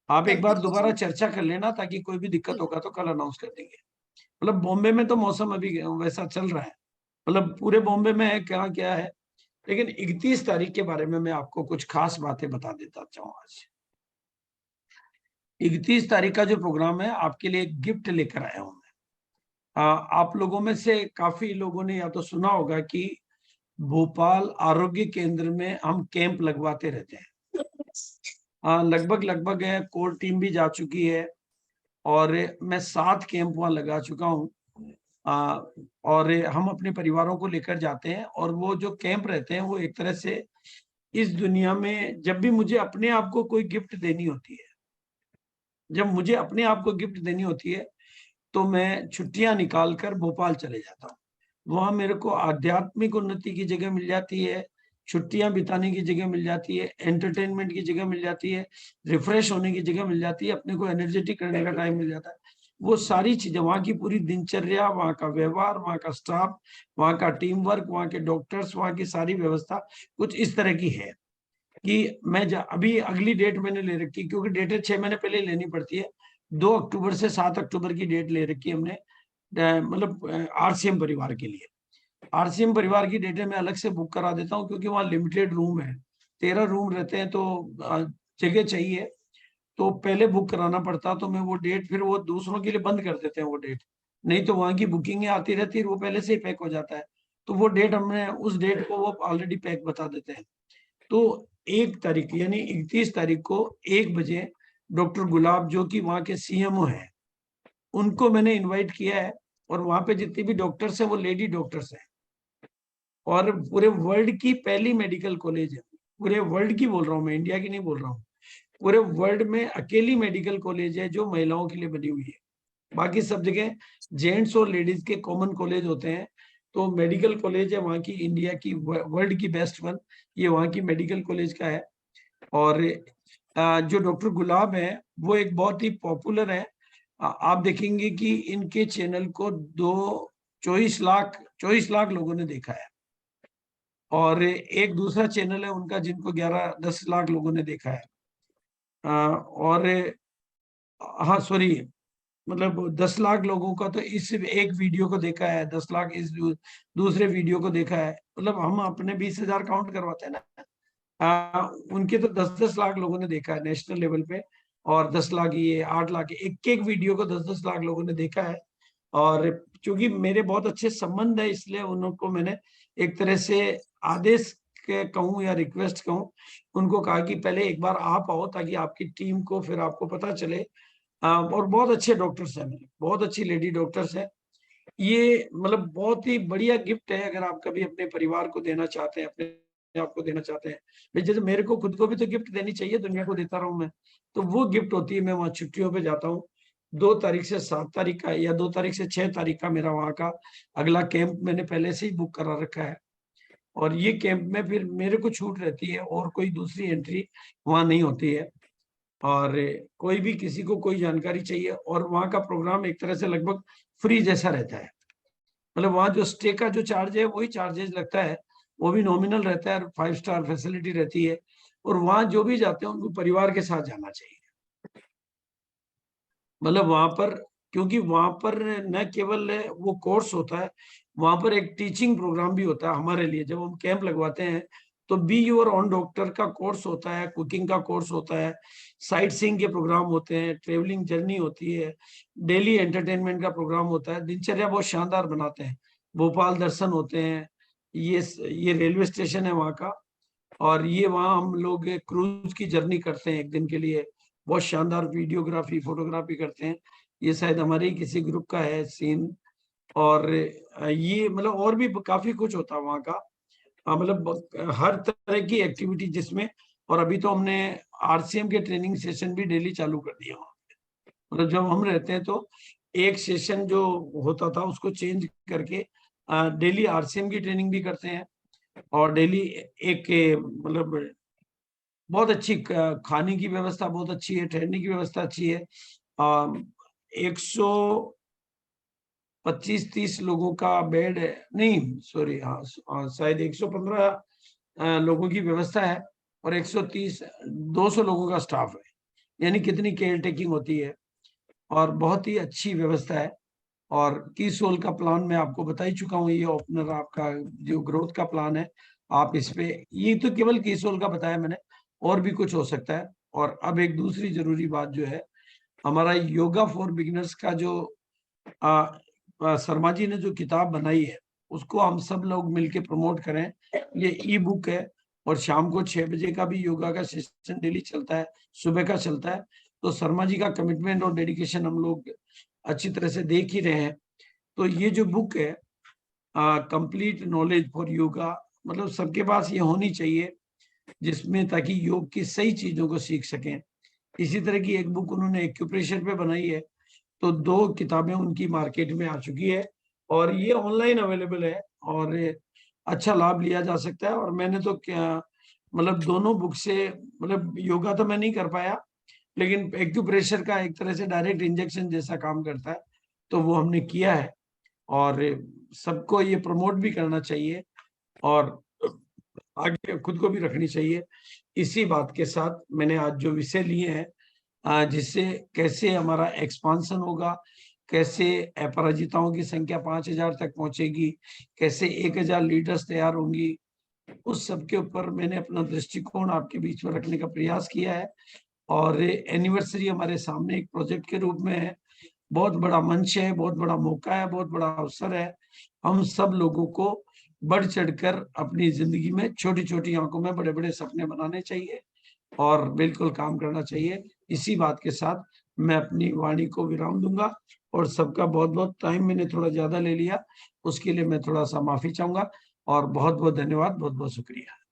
आप एक बार दोबारा चर्चा कर लेना, ताकि कोई भी दिक्कत होगा तो कल अनाउंस कर देंगे। मतलब बॉम्बे में तो मौसम अभी वैसा चल रहा है, मतलब पूरे बॉम्बे में है क्या क्या है। लेकिन 31 तारीख के बारे में मैं आपको कुछ खास बातें बता देता चाहूँ। आज 31 तारीख का जो प्रोग्राम है, आपके लिए एक गिफ्ट लेकर आया हूं मैं। आप लोगों में से काफी लोगों ने या तो सुना होगा कि भोपाल आरोग्य केंद्र में हम कैंप लगवाते रहते हैं। लगभग कोर टीम भी जा चुकी है, और मैं 7 कैंप वहां लगा चुका हूं। और हम अपने परिवारों को लेकर जाते हैं, और वो जो कैंप रहते हैं वो एक तरह से इस दुनिया में जब भी मुझे अपने आप को कोई गिफ्ट देनी होती है, जब मुझे अपने आप को गिफ्ट देनी होती है, तो मैं छुट्टियां निकाल कर भोपाल चले जाता हूँ। वहां मेरे को आध्यात्मिक उन्नति की जगह मिल जाती है, छुट्टियां बिताने की जगह मिल जाती है, एंटरटेनमेंट की जगह मिल जाती है, रिफ्रेश होने की जगह मिल जाती है, अपने को एनर्जेटिक करने का टाइम मिल जाता है। वो सारी चीजें, वहाँ की पूरी दिनचर्या, वहाँ का व्यवहार, वहाँ का स्टाफ, वहाँ का टीम वर्क, वहाँ के डॉक्टर्स, वहाँ की सारी व्यवस्था कुछ इस तरह की है कि मैं अभी अगली डेट मैंने ले रखी, क्योंकि डेटें 6 महीने पहले लेनी पड़ती है। 2 अक्टूबर से 7 अक्टूबर की डेट ले रखी है हमने, मतलब आरसीएम परिवार के लिए। आरसीएम परिवार की डेटें मैं अलग से बुक करा देता हूँ, क्योंकि वहाँ लिमिटेड रूम है, 13 रूम रहते हैं, तो जगह चाहिए, तो पहले बुक कराना पड़ता। तो मैं वो डेट, फिर वो दूसरों के लिए बंद कर देते हैं वो डेट, नहीं तो वहाँ की बुकिंग आती रहती है, वो पहले से ही पैक हो जाता है। तो वो डेट हमने, उस डेट को वो ऑलरेडी पैक बता देते हैं। तो 1 तारीख यानी 31 तारीख को 1 बजे डॉक्टर गुलाब, जो कि वहाँ के सीएमओ हैं, उनको मैंने इनवाइट किया है। और वहाँ पे जितने भी डॉक्टर्स हैं वो लेडी डॉक्टर्स हैं, और पूरे वर्ल्ड की पहली मेडिकल कॉलेज है। पूरे वर्ल्ड की बोल रहा हूँ मैं, इंडिया की नहीं बोल रहा हूँ। पूरे वर्ल्ड में अकेली मेडिकल कॉलेज है जो महिलाओं के लिए बनी हुई है। बाकी सब जगह जेंट्स और लेडीज के कॉमन कॉलेज होते हैं। तो मेडिकल कॉलेज है वहाँ की, इंडिया की, वर्ल्ड की बेस्ट वन, ये वहाँ की मेडिकल कॉलेज का है। और जो डॉक्टर गुलाब है वो एक बहुत ही पॉपुलर है। आप देखेंगे कि इनके चैनल को 24 लाख लोगों ने देखा है, और एक दूसरा चैनल है उनका जिनको 11-10 लाख लोगों ने देखा है। और हाँ सॉरी, मतलब 10 लाख लोगों का तो इस एक वीडियो को देखा है, 10 लाख इस दूसरे वीडियो को देखा है। मतलब हम अपने 20,000 काउंट करवाते हैं ना, उनके तो 10-10 लाख लोगों ने देखा है नेशनल लेवल पे, और 10 लाख ये 8 लाख, एक वीडियो को 10-10 लाख लोगों ने देखा है। और क्योंकि मेरे बहुत अच्छे संबंध है, इसलिए उनको मैंने एक तरह से आदेश कहूँ या रिक्वेस्ट कहूँ, उनको कहा कि पहले एक बार आप आओ, ताकि आपकी टीम को फिर आपको पता चले। और बहुत अच्छे डॉक्टर्स हैं, बहुत अच्छी लेडी डॉक्टर्स हैं। ये मतलब बहुत ही बढ़िया गिफ्ट है, अगर आप कभी अपने परिवार को देना चाहते हैं, अपने आप को देना चाहते हैं। भाई जैसे मेरे को खुद को भी तो गिफ्ट देनी चाहिए, दुनिया को देता रहूं मैं, तो वो गिफ्ट होती है। मैं वहाँ छुट्टियों पे जाता हूँ। 2 तारीख से 7 तारीख का, या 2 तारीख से 6 तारीख का मेरा वहाँ का अगला कैंप मैंने पहले से ही बुक करा रखा है। और ये कैंप में फिर मेरे को छूट रहती है, और कोई दूसरी एंट्री वहाँ नहीं होती है। और कोई भी किसी को कोई जानकारी चाहिए, और वहाँ का प्रोग्राम एक तरह से लगभग फ्री जैसा रहता है। मतलब वहाँ जो स्टे का जो चार्ज है वही चार्जेस लगता है, वो भी नॉमिनल रहता है, 5 स्टार फैसिलिटी रहती है। और वहाँ जो भी जाते हैं उनको परिवार के साथ जाना चाहिए। मतलब वहाँ पर, क्योंकि वहाँ पर न केवल वो कोर्स होता है, वहाँ पर एक टीचिंग प्रोग्राम भी होता है हमारे लिए। जब हम कैंप लगवाते हैं तो बी योर ओन डॉक्टर का कोर्स होता है, कुकिंग का कोर्स होता है, साइट सीइंग के प्रोग्राम होते हैं, ट्रेवलिंग जर्नी होती है, डेली एंटरटेनमेंट का प्रोग्राम होता है। दिनचर्या बहुत शानदार बनाते हैं। भोपाल दर्शन होते हैं, ये रेलवे स्टेशन है वहाँ का, और ये वहाँ हम लोग क्रूज की जर्नी करते हैं 1 दिन के लिए। बहुत शानदार वीडियोग्राफी, फोटोग्राफी करते हैं। ये शायद हमारे ही किसी ग्रुप का है सीन। और ये मतलब और भी काफी कुछ होता है वहाँ का, मतलब हर तरह की एक्टिविटी जिसमें। और अभी तो हमने आरसीएम के ट्रेनिंग सेशन भी डेली चालू कर दिया वहाँ पे। मतलब जब हम रहते हैं तो एक सेशन जो होता था उसको चेंज करके डेली आरसीएम की ट्रेनिंग भी करते हैं। और डेली एक मतलब बहुत अच्छी खाने की व्यवस्था बहुत अच्छी है, ठहरने की व्यवस्था अच्छी है। 125-30 लोगों का बेड है, नहीं सॉरी, हाँ शायद 115 लोगों की व्यवस्था है, और 130-200 लोगों का स्टाफ है। यानी कितनी केयर टेकिंग होती है, और बहुत ही अच्छी व्यवस्था है। और कीसोल का प्लान मैं आपको बता ही चुका हूँ, ये ओपनर आपका जो ग्रोथ का प्लान है, आप इस पे, ये तो केवल कीसोल का बताया मैंने, और भी कुछ हो सकता है। और अब एक दूसरी जरूरी बात जो है, हमारा योगा फॉर बिगिनर्स का जो शर्मा जी ने जो किताब बनाई है, उसको हम सब लोग मिलके प्रमोट करें। ये ई बुक है, और शाम को 6 बजे का भी योगा का सेशन डेली चलता है, सुबह का चलता है। तो शर्मा जी का कमिटमेंट और डेडिकेशन हम लोग अच्छी तरह से देख ही रहे हैं। तो ये जो बुक है कंप्लीट नॉलेज फॉर योगा, मतलब सबके पास ये होनी चाहिए, जिसमें ताकि योग की सही चीजों को सीख सकें। इसी तरह की एक बुक उन्होंने एक्यूप्रेशर पे बनाई है, तो 2 किताबें उनकी मार्केट में आ चुकी है और ये ऑनलाइन अवेलेबल है और अच्छा लाभ लिया जा सकता है। और मैंने तो क्या मतलब दोनों बुक से, मतलब योगा तो मैं नहीं कर पाया, लेकिन एक्यूप्रेशर का एक तरह से डायरेक्ट इंजेक्शन जैसा काम करता है, तो वो हमने किया है और सबको ये प्रमोट भी करना चाहिए और आगे खुद को भी रखनी चाहिए। इसी बात के साथ मैंने आज जो विषय लिए हैं, जिससे कैसे हमारा एक्सपांशन होगा, कैसे अपराजिताओं की संख्या 5000 तक पहुंचेगी, कैसे 1000 लीडर्स तैयार होंगी, उस सब के ऊपर मैंने अपना दृष्टिकोण आपके बीच में रखने का प्रयास किया है। और एनिवर्सरी हमारे सामने एक प्रोजेक्ट के रूप में है, बहुत बड़ा मंच है, बहुत बड़ा मौका है, बहुत बड़ा अवसर है। हम सब लोगों को बढ़ चढ़कर अपनी जिंदगी में छोटी छोटी आंखों में बड़े बड़े सपने बनाने चाहिए और बिल्कुल काम करना चाहिए। इसी बात के साथ मैं अपनी वाणी को विराम दूंगा और सबका बहुत बहुत टाइम मैंने थोड़ा ज्यादा ले लिया, उसके लिए मैं थोड़ा सा माफी चाहूंगा और बहुत बहुत धन्यवाद, बहुत बहुत शुक्रिया।